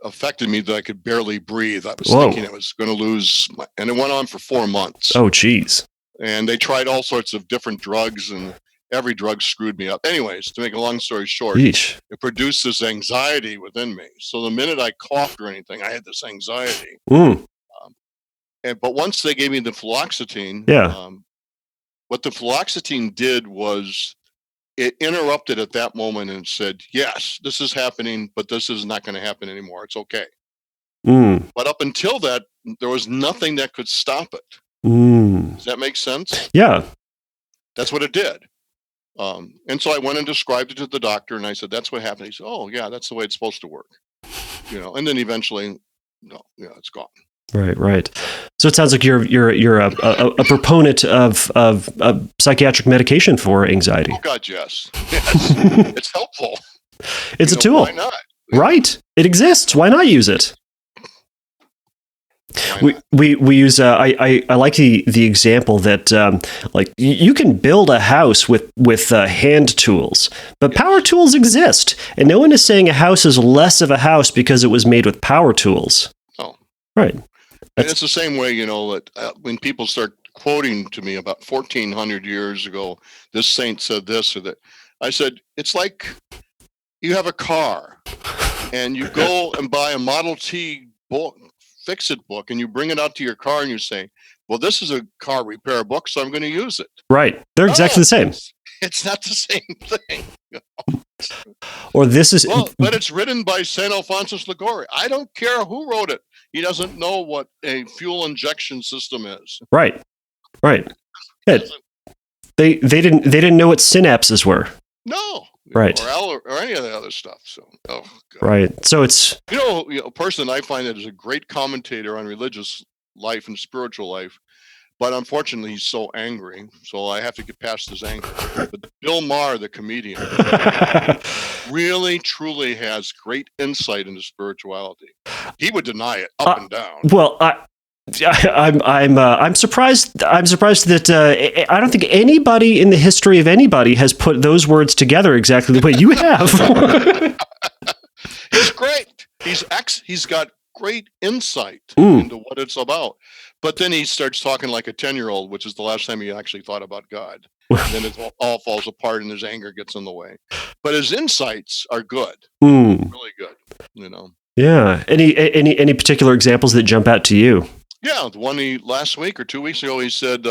affected me that I could barely breathe. I was thinking I was going to lose and it went on for 4 months. Oh, geez. And they tried all sorts of different drugs and every drug screwed me up. Anyways, to make a long story short, it produced this anxiety within me. So the minute I coughed or anything, I had this anxiety. But once they gave me the fluoxetine, what the fluoxetine did was it interrupted at that moment and said, yes, this is happening, but this is not going to happen anymore. It's okay. But up until that, there was nothing that could stop it. Does that make sense? Yeah. That's what it did. And so I went and described it to the doctor and I said, that's what happened. He said, oh yeah, that's the way it's supposed to work. And then eventually, no, it's gone. Right. So it sounds like you're a proponent of psychiatric medication for anxiety. Oh God, yes. It's helpful. It's a tool. Why not? Right. It exists. Why not use it? We use I like the example that like you can build a house with hand tools, but power tools exist, and no one is saying a house is less of a house because it was made with power tools. Oh, right. And it's the same way, that when people start quoting to me about 1400 years ago, this saint said this or that, I said, it's like you have a car and you go and buy a Model T fix-it book and you bring it out to your car and you say, well, this is a car repair book, so I'm going to use it. Right. They're exactly the same. It's not the same thing. Or this is... Well, but it's written by St. Alphonsus Liguori. I don't care who wrote it. He doesn't know what a fuel injection system is. Right. Right. Yeah. They didn't know what synapses were. No. Right. Or any of the other stuff. So, oh God. Right. So it's... a person I find that is a great commentator on religious life and spiritual life, but unfortunately he's so angry, so I have to get past his anger. But Bill Maher, the comedian, really, truly has great insight into spirituality. He would deny it up and down. Well, I'm surprised. I'm surprised that I don't think anybody in the history of anybody has put those words together exactly the way you have. He's great. He's got great insight into what it's about. But then he starts talking like a 10-year-old, which is the last time he actually thought about God. And then it all falls apart and his anger gets in the way. But his insights are good, really good. Yeah. Any particular examples that jump out to you? Yeah, the one last week or 2 weeks ago, he said,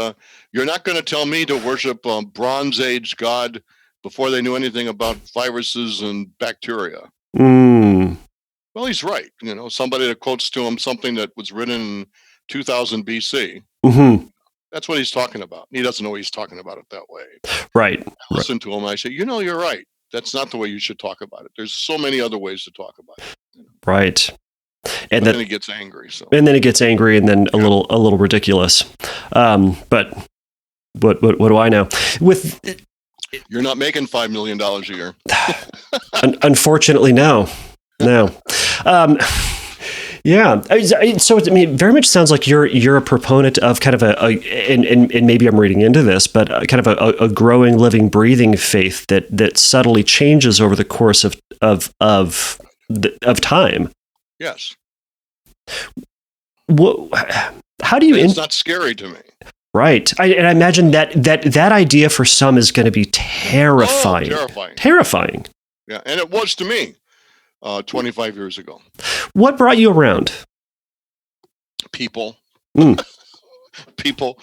"You're not going to tell me to worship Bronze Age God before they knew anything about viruses and bacteria." Well, he's right. Somebody that quotes to him something that was written in 2000 BC. That's what he's talking about. He doesn't know he's talking about it that way. Right. I listen to him and I say, you're right. That's not the way you should talk about it. There's so many other ways to talk about it. Right. And then he gets angry. And then it gets angry, and then a little ridiculous. But what do I know? You're not making $5 million a year. Unfortunately, no. Yeah. So it very much sounds like you're a proponent of kind of and maybe I'm reading into this, but kind of a growing, living, breathing faith that subtly changes over the course of time. Yes. How do you? It's not scary to me. Right. And I imagine that idea for some is going to be terrifying. Oh, terrifying. Yeah, and it was to me 25 years ago. What brought you around? People. People,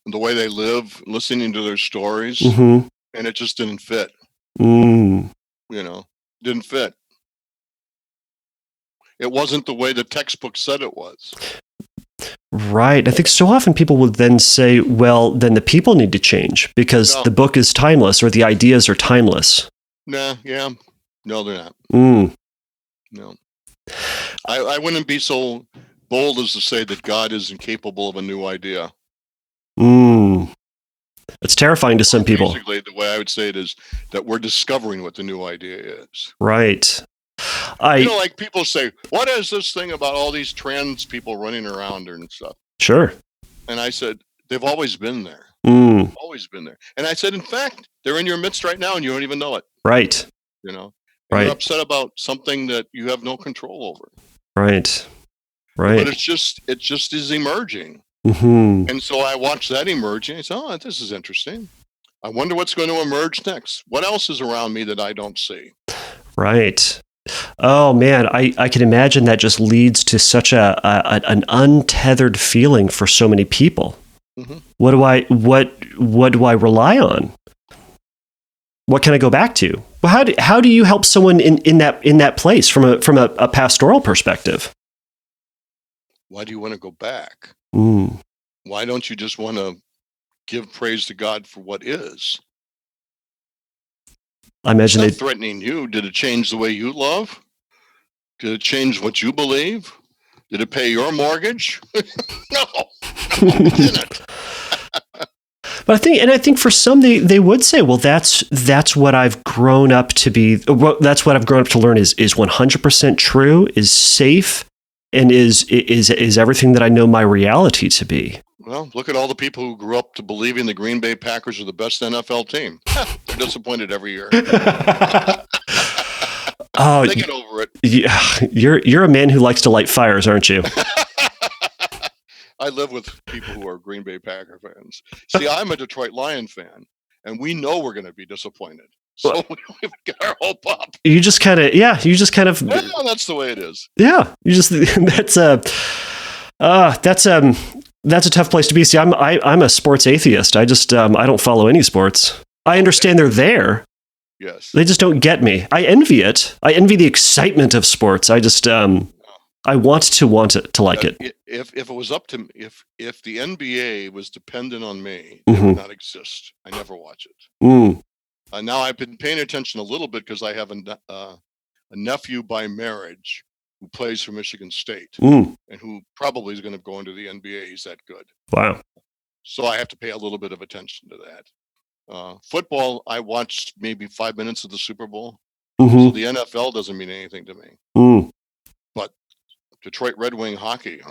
the way they live, listening to their stories, and it just didn't fit. Didn't fit. It wasn't the way the textbook said it was. Right. I think so often people would then say, well, then the people need to change because the book is timeless or the ideas are timeless. No, they're not. No. I wouldn't be so bold as to say that God is incapable of a new idea. It's terrifying to some people. Basically, the way I would say it is that we're discovering what the new idea is. Right. Like people say, what is this thing about all these trans people running around and stuff? Sure. And I said, they've always been there. Always been there. And I said, in fact, they're in your midst right now and you don't even know it. Right. Right. You're upset about something that you have no control over. Right. But it just is emerging. And so I watch that emerging. I say, this is interesting. I wonder what's going to emerge next. What else is around me that I don't see? Right. Oh man, I can imagine that just leads to such an untethered feeling for so many people. What do I rely on? What can I go back to? Well, how do you help someone in that place from a pastoral perspective? Why do you want to go back? Why don't you just want to give praise to God for what is? I imagine it's not threatening you. Did it change the way you love? Did it change what you believe? Did it pay your mortgage? No, it didn't. But I think for some they would say, well, that's what I've grown up to be. That's what I've grown up to learn is 100% true, is safe, and is everything that I know my reality to be. Well, look at all the people who grew up to believing the Green Bay Packers are the best NFL team. They're disappointed every year. Oh, they get over it. Yeah, you're a man who likes to light fires, aren't you? I live with people who are Green Bay Packer fans. See, I'm a Detroit Lion fan, and we know we're going to be disappointed. So we get our hope up. You just kind of. Yeah, that's the way it is. Yeah, that's a tough place to be. See, I'm a sports atheist. I just I don't follow any sports. I understand they're there. Yes. They just don't get me. I envy it. I envy the excitement of sports. I just I want to like it. If it was up to me, if the NBA was dependent on me, it would not exist. I never watch it. Now I've been paying attention a little bit because I have a nephew by marriage who plays for Michigan State and who probably is going to go into the NBA. He's that good. Wow. So I have to pay a little bit of attention to that. Football, I watched maybe 5 minutes of the Super Bowl. So the NFL doesn't mean anything to me. But Detroit Red Wing hockey.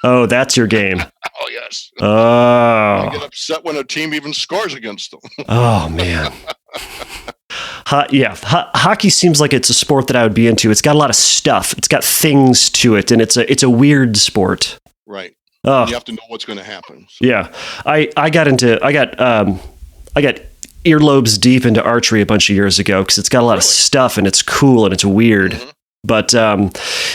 Oh, that's your game. Oh, yes. Oh. I get upset when a team even scores against them. Oh, man. Hockey seems like it's a sport that I would be into. It's got a lot of stuff. It's got things to it, and it's a weird sport. Right. Oh. You have to know what's going to happen. So. Yeah. I got earlobes deep into archery a bunch of years ago because it's got a lot of stuff, and it's cool, and it's weird. But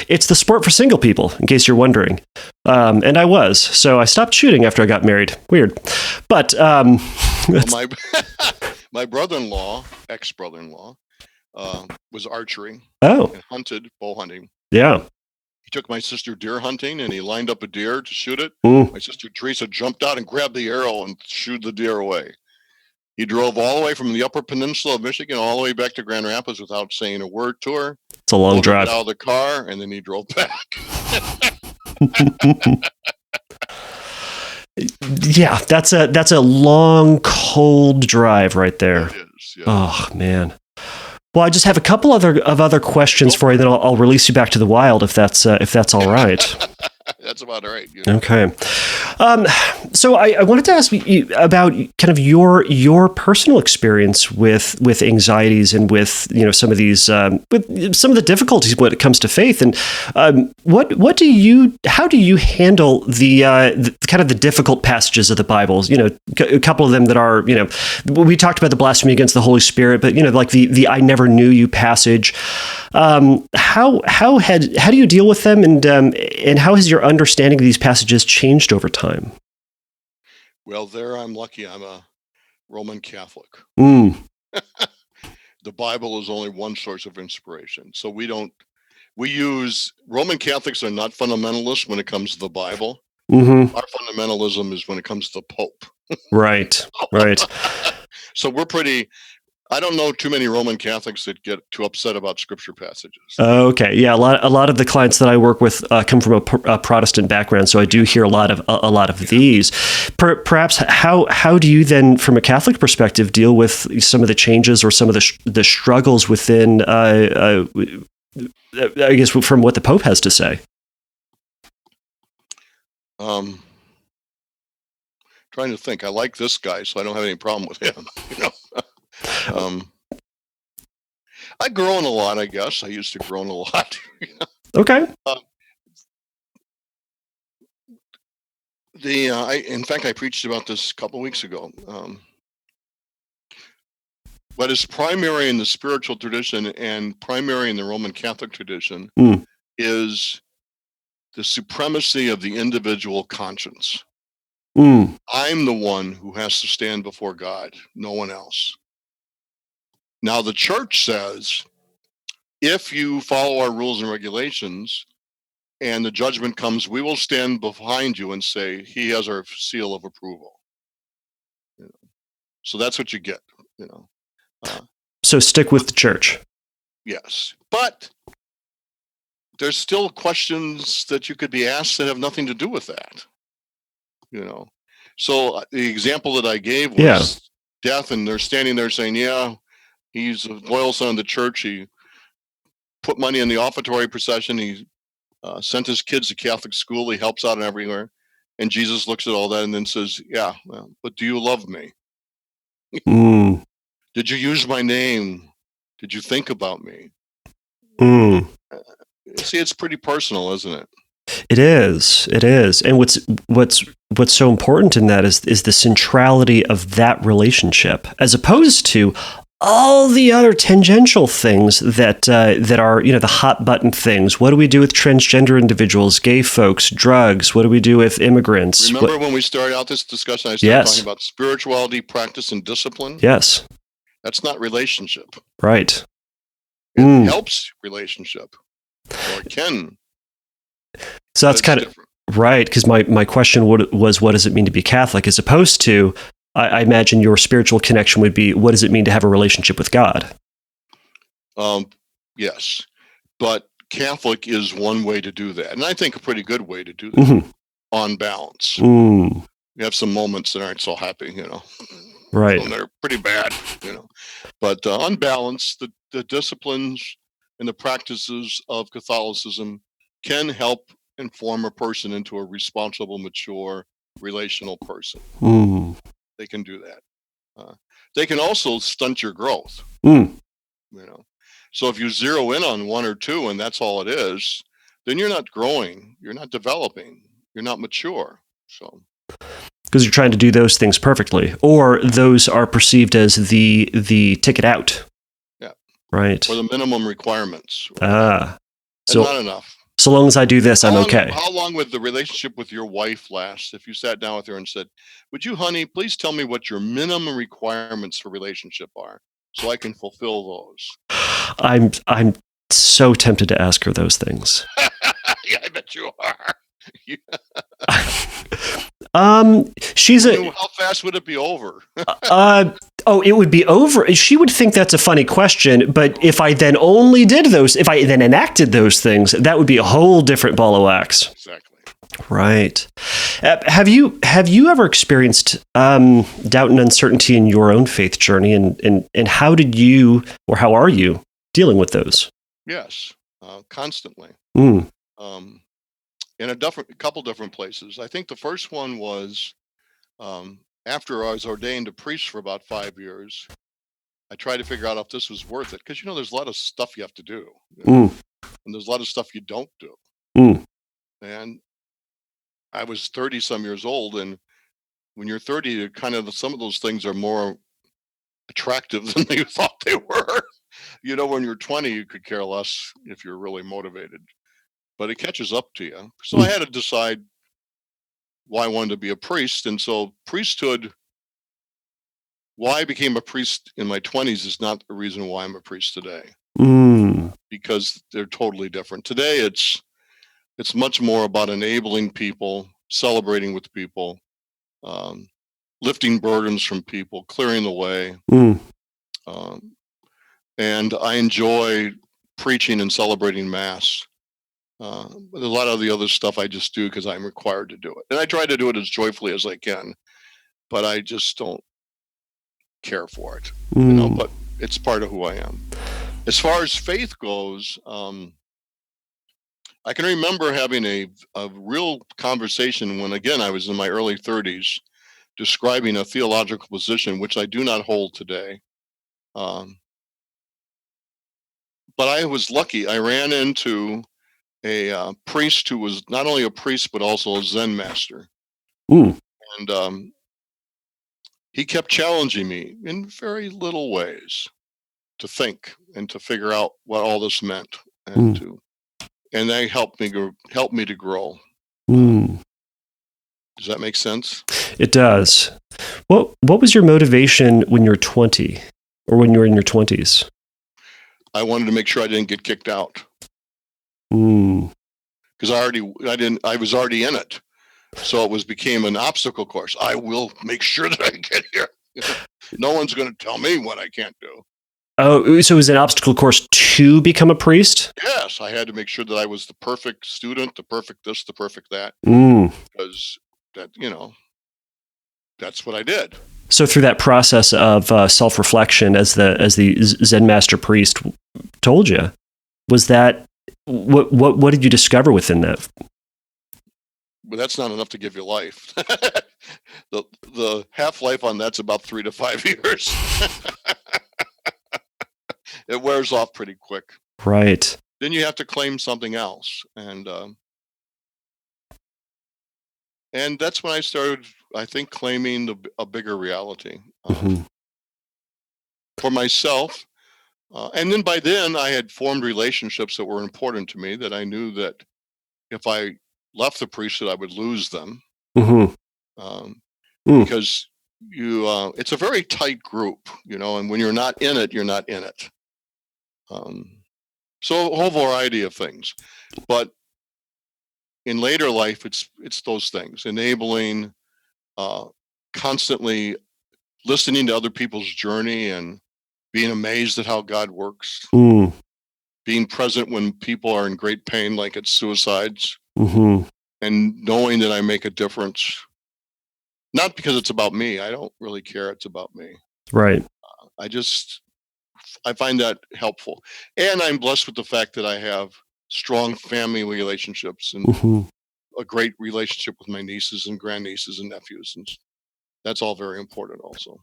it's the sport for single people, in case you're wondering. And I was. So I stopped shooting after I got married. Weird. But my brother-in-law, ex-brother-in-law, was archery. Oh. And hunted, bow hunting. Yeah. He took my sister deer hunting, and he lined up a deer to shoot it. My sister Teresa jumped out and grabbed the arrow and shooed the deer away. He drove all the way from the Upper Peninsula of Michigan all the way back to Grand Rapids without saying a word to her. It's a long drive. Out of the car, and then he drove back. Yeah, that's a long, cold drive right there. It is, yeah. Oh man. Well, I just have a couple other questions for you. Then I'll release you back to the wild if that's all right. That's about right. Yeah. Okay. So I wanted to ask you about kind of your personal experience with anxieties and with some of these with some of the difficulties when it comes to faith, and how do you handle the kind of the difficult passages of the Bible? A couple of them that are we talked about the blasphemy against the Holy Spirit, but like the I never knew you passage. How do you deal with them, and how has your understanding of these passages changed over time? Well, I'm lucky. I'm a Roman Catholic. The Bible is only one source of inspiration. So Roman Catholics are not fundamentalists when it comes to the Bible. Our fundamentalism is when it comes to the Pope. Right. So I don't know too many Roman Catholics that get too upset about scripture passages. Okay, yeah, a lot of the clients that I work with come from a Protestant background, so I do hear a lot of these. Perhaps how do you then, from a Catholic perspective, deal with some of the changes or some of the struggles within? I guess from what the Pope has to say. Trying to think. I like this guy, so I don't have any problem with him. I groan a lot, I guess. I used to groan a lot. Okay. In fact, I preached about this a couple of weeks ago. What is primary in the spiritual tradition and primary in the Roman Catholic tradition is the supremacy of the individual conscience. I'm the one who has to stand before God, no one else. Now, the church says, if you follow our rules and regulations and the judgment comes, we will stand behind you and say, he has our seal of approval. So that's what you get. So stick with the church. Yes. But there's still questions that you could be asked that have nothing to do with that. So the example that I gave was death, and they're standing there saying, yeah, he's a loyal son of the church. He put money in the offertory procession. He sent his kids to Catholic school. He helps out everywhere. And Jesus looks at all that and then says, yeah, well, but do you love me? Did you use my name? Did you think about me? See, it's pretty personal, isn't it? It is. And what's so important in that is the centrality of that relationship, as opposed to all the other tangential things that are, the hot button things. What do we do with transgender individuals, gay folks, drugs? What do we do with immigrants? Remember when we started out this discussion, I started talking about spirituality, practice, and discipline? Yes. That's not relationship. Right. It helps relationship. Or it can. So that's kind of right, because my question was, what does it mean to be Catholic, as opposed to, I imagine your spiritual connection would be, what does it mean to have a relationship with God? Yes, but Catholic is one way to do that, and I think a pretty good way to do that, on balance. You have some moments that aren't so happy, right? And they're pretty bad, but on balance, the disciplines and the practices of Catholicism can help inform a person into a responsible, mature, relational person. They can do that. They can also stunt your growth. So if you zero in on one or two and that's all it is, then you're not growing, you're not developing, you're not mature. So because you're trying to do those things perfectly, or those are perceived as the ticket out. Yeah. Right. Or the minimum requirements. Right? So not enough. So long as I do this, I'm okay. How long would the relationship with your wife last if you sat down with her and said, would you, honey, please tell me what your minimum requirements for relationship are so I can fulfill those? I'm so tempted to ask her those things. Yeah, I bet you are. How fast would it be over? It would be over. She would think that's a funny question, but if I then enacted those things, that would be a whole different ball of wax. Exactly. Right. Have you ever experienced doubt and uncertainty in your own faith journey, and how did you, or how are you dealing with those? Yes, constantly. In a couple different places. I think the first one was after I was ordained a priest for about 5 years. I tried to figure out if this was worth it, because there's a lot of stuff you have to do, and there's a lot of stuff you don't do. And I was 30 some years old, and when you're 30, some of those things are more attractive than you thought they were. When you're 20, you could care less if you're really motivated, but it catches up to you. So I had to decide why I wanted to be a priest. And so priesthood, why I became a priest in my 20s is not the reason why I'm a priest today. Because they're totally different. Today, it's much more about enabling people, celebrating with people, lifting burdens from people, clearing the way. And I enjoy preaching and celebrating Mass. But a lot of the other stuff I just do because I'm required to do it. And I try to do it as joyfully as I can, but I just don't care for it, but it's part of who I am. As far as faith goes, I can remember having a real conversation when, again, I was in my early 30s, describing a theological position, which I do not hold today. But I was lucky. I ran into a priest who was not only a priest, but also a Zen master. And he kept challenging me in very little ways to think and to figure out what all this meant, and they helped me to grow. Does that make sense? It does. What was your motivation when you're 20, or when you were in your 20s? I wanted to make sure I didn't get kicked out. Because I was already in it. So it became an obstacle course. I will make sure that I get here. No one's going to tell me what I can't do. Oh, so it was an obstacle course to become a priest? Yes, I had to make sure that I was the perfect student, the perfect this, the perfect that, because that, that's what I did. So through that process of self-reflection, as the Zen master priest told you, was that what did you discover within that? Well, that's not enough to give you life. The half-life on that's about 3 to 5 years. It wears off pretty quick. Right. Then you have to claim something else, and that's when I started, I think, claiming a bigger reality for myself. And then by then, I had formed relationships that were important to me, that I knew that if I left the priesthood, I would lose them. Because it's a very tight group, and when you're not in it, you're not in it. So a whole variety of things, but in later life, it's those things: enabling, constantly listening to other people's journey and being amazed at how God works, being present when people are in great pain, like it's suicides, and knowing that I make a difference. Not because it's about me. I don't really care. It's about me. Right. I find that helpful. And I'm blessed with the fact that I have strong family relationships and a great relationship with my nieces and grandnieces and nephews. And that's all very important also.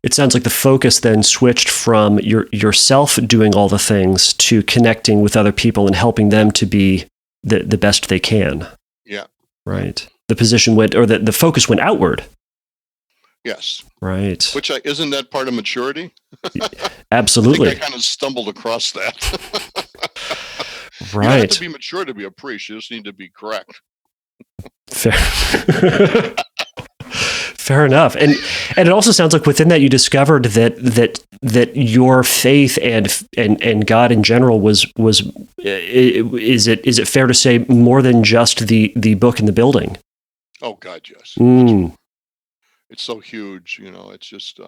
It sounds like the focus then switched from yourself doing all the things to connecting with other people and helping them to be the best they can. Yeah. Right. The position went, or the focus went outward. Yes. Right. Which isn't that part of maturity? Absolutely. I think I kind of stumbled across that. Right. You don't have to be mature to be a priest. You just need to be correct. Fair. Fair enough. And it also sounds like within that you discovered that your faith and God in general is it fair to say more than just the book and the building? Oh God, yes. It's so huge, it's just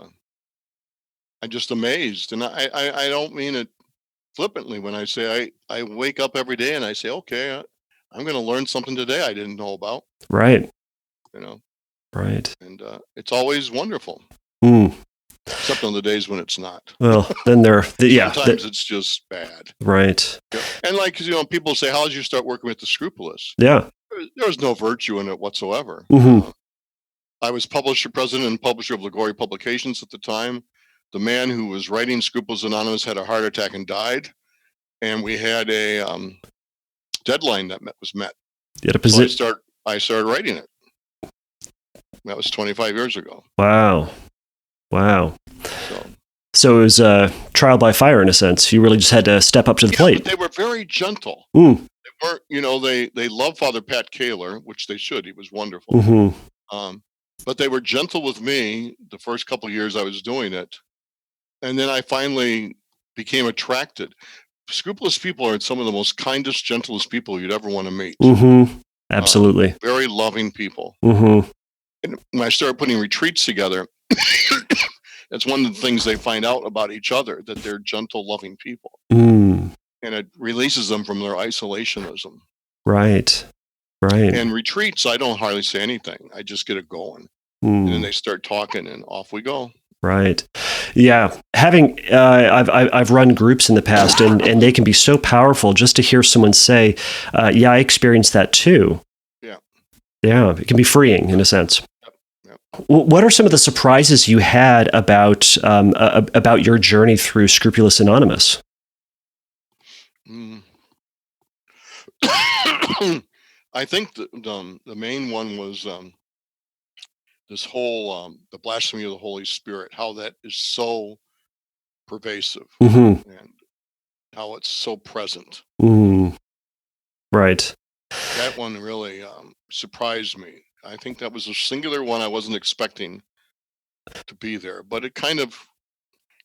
I'm just amazed. And I don't mean it flippantly when I say I wake up every day and I say, okay, I'm going to learn something today I didn't know about. Right. Right. And it's always wonderful. Except on the days when it's not. Well, then sometimes it's just bad. Right. And people say, how did you start working with the Scrupulous? Yeah. There was no virtue in it whatsoever. I was president and publisher of LaGory Publications at the time. The man who was writing Scrupulous Anonymous had a heart attack and died. And we had a deadline that was met. So I started writing it. That was 25 years ago. Wow. So it was a trial by fire in a sense. You really just had to step up to the plate. But they were very gentle. They weren't, they loved Father Pat Kaler, which they should. He was wonderful. But they were gentle with me the first couple of years I was doing it. And then I finally became attracted. Scrupulous people are some of the most kindest, gentlest people you'd ever want to meet. Absolutely. Very loving people. And when I started putting retreats together, that's one of the things they find out about each other, that they're gentle, loving people. And it releases them from their isolationism. Right. And retreats, I don't hardly say anything. I just get it going. And then they start talking and off we go. Right. Yeah. I've run groups in the past and they can be so powerful just to hear someone say, yeah, I experienced that too. Yeah. Yeah. It can be freeing in a sense. What are some of the surprises you had about your journey through Scrupulous Anonymous? I think the main one was this whole the blasphemy of the Holy Spirit, how that is so pervasive and how it's so present. Right. That one really surprised me. I think that was a singular one I wasn't expecting to be there, but it kind of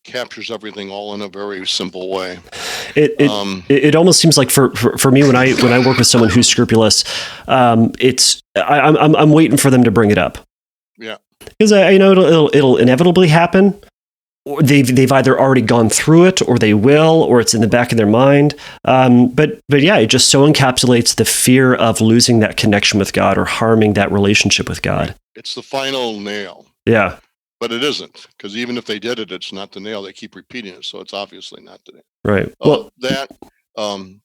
captures everything all in a very simple way. It almost seems like for me when I work with someone who's scrupulous, I'm waiting for them to bring it up. Yeah, because I know it'll inevitably happen. or they've either already gone through it, or they will, or it's in the back of their mind. But yeah, it just so encapsulates the fear of losing that connection with God or harming that relationship with God. It's the final nail. Yeah. But it isn't, because even if they did it, it's not the nail. They keep repeating it, so it's obviously not the nail. Right. Well, that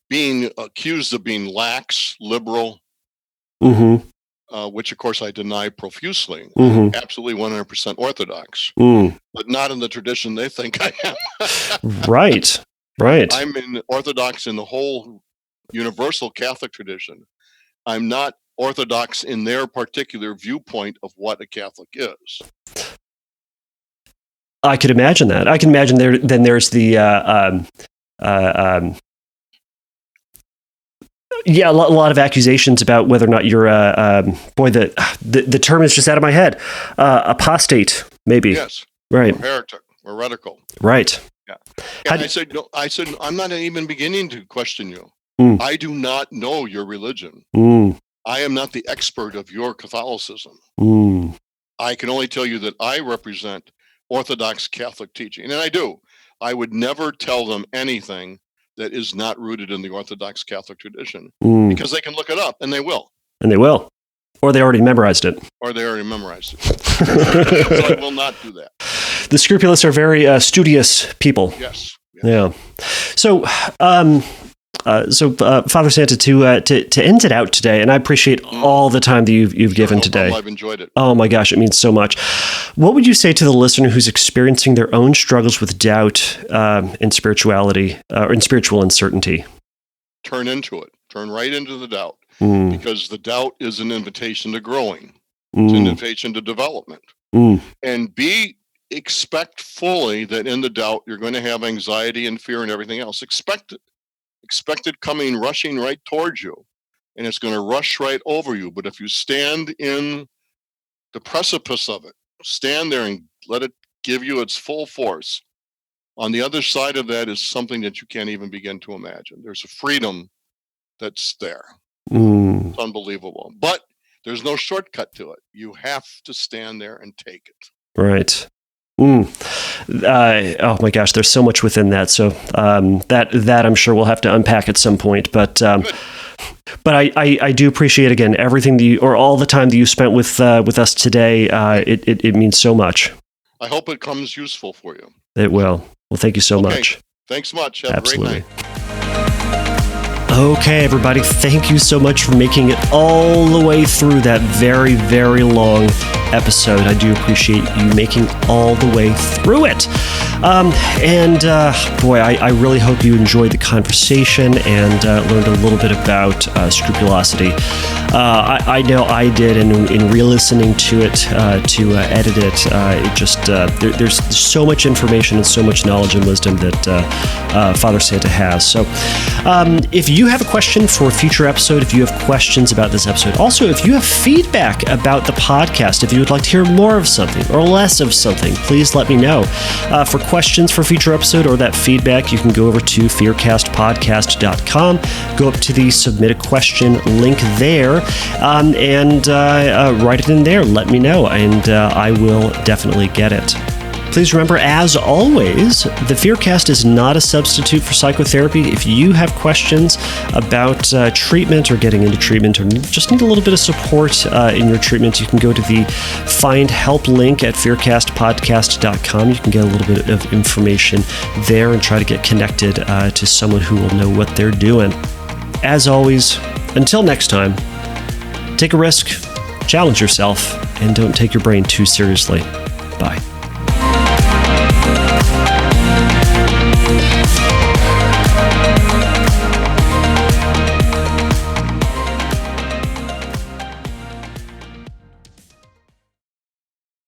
being accused of being lax, liberal, which of course I deny profusely, absolutely 100% Orthodox, but not in the tradition they think I am. Right. I'm in Orthodox in the whole universal Catholic tradition. I'm not Orthodox in their particular viewpoint of what a Catholic is. I could imagine that. I can imagine there's the a lot of accusations about whether or not you're the term is just out of my head. Apostate, maybe. Yes. Right. Or heretic, or heretical. Right. Yeah. And I said, I'm not even beginning to question you. I do not know your religion. I am not the expert of your Catholicism. I can only tell you that I represent Orthodox Catholic teaching, and I do. I would never tell them anything that is not rooted in the Orthodox Catholic tradition, because they can look it up, and they will. Or they already memorized it. So I will not do that. The Scrupulous are very studious people. Yes. Yeah. So, Father Santa, to end it out today, and I appreciate all the time that you've given today. I've enjoyed it. Oh my gosh, it means so much. What would you say to the listener who's experiencing their own struggles with doubt in spirituality or in spiritual uncertainty? Turn into it. Turn right into the doubt, because the doubt is an invitation to growing. It's an invitation to development. And expect fully that in the doubt you're going to have anxiety and fear and everything else. Expect it coming rushing right towards you, and it's going to rush right over you. But if you stand in the precipice of it, stand there and let it give you its full force, on the other side of that is something that you can't even begin to imagine. There's a freedom that's there. It's unbelievable. But there's no shortcut to it. You have to stand there and take it. Right. Oh my gosh, there's so much within that. So that I'm sure we'll have to unpack at some point. But I do appreciate, again, everything or all the time that you spent with us today. It means so much. I hope it comes useful for you. It will. Well, thank you so much. Thanks much. Have a great night. Okay, everybody, thank you so much for making it all the way through that very, very long episode. I do appreciate you making all the way through it. Boy, I really hope you enjoyed the conversation and learned a little bit about Scrupulosity. I know I did, and in re-listening to it, to edit it, it just there's so much information and so much knowledge and wisdom that Father Santa has. So if you have a question for a future episode, if you have questions about this episode, also if you have feedback about the podcast, if you would like to hear more of something or less of something, please let me know. For questions for future episode or that feedback, you can go over to fearcastpodcast.com, go up to the submit a question link there, and write it in there. Let me know, and I will definitely get it. Please remember, as always, the Fearcast is not a substitute for psychotherapy. If you have questions about treatment or getting into treatment, or just need a little bit of support in your treatment, you can go to the Find Help link at fearcastpodcast.com. You can get a little bit of information there and try to get connected to someone who will know what they're doing. As always, until next time, take a risk, challenge yourself, and don't take your brain too seriously. Bye.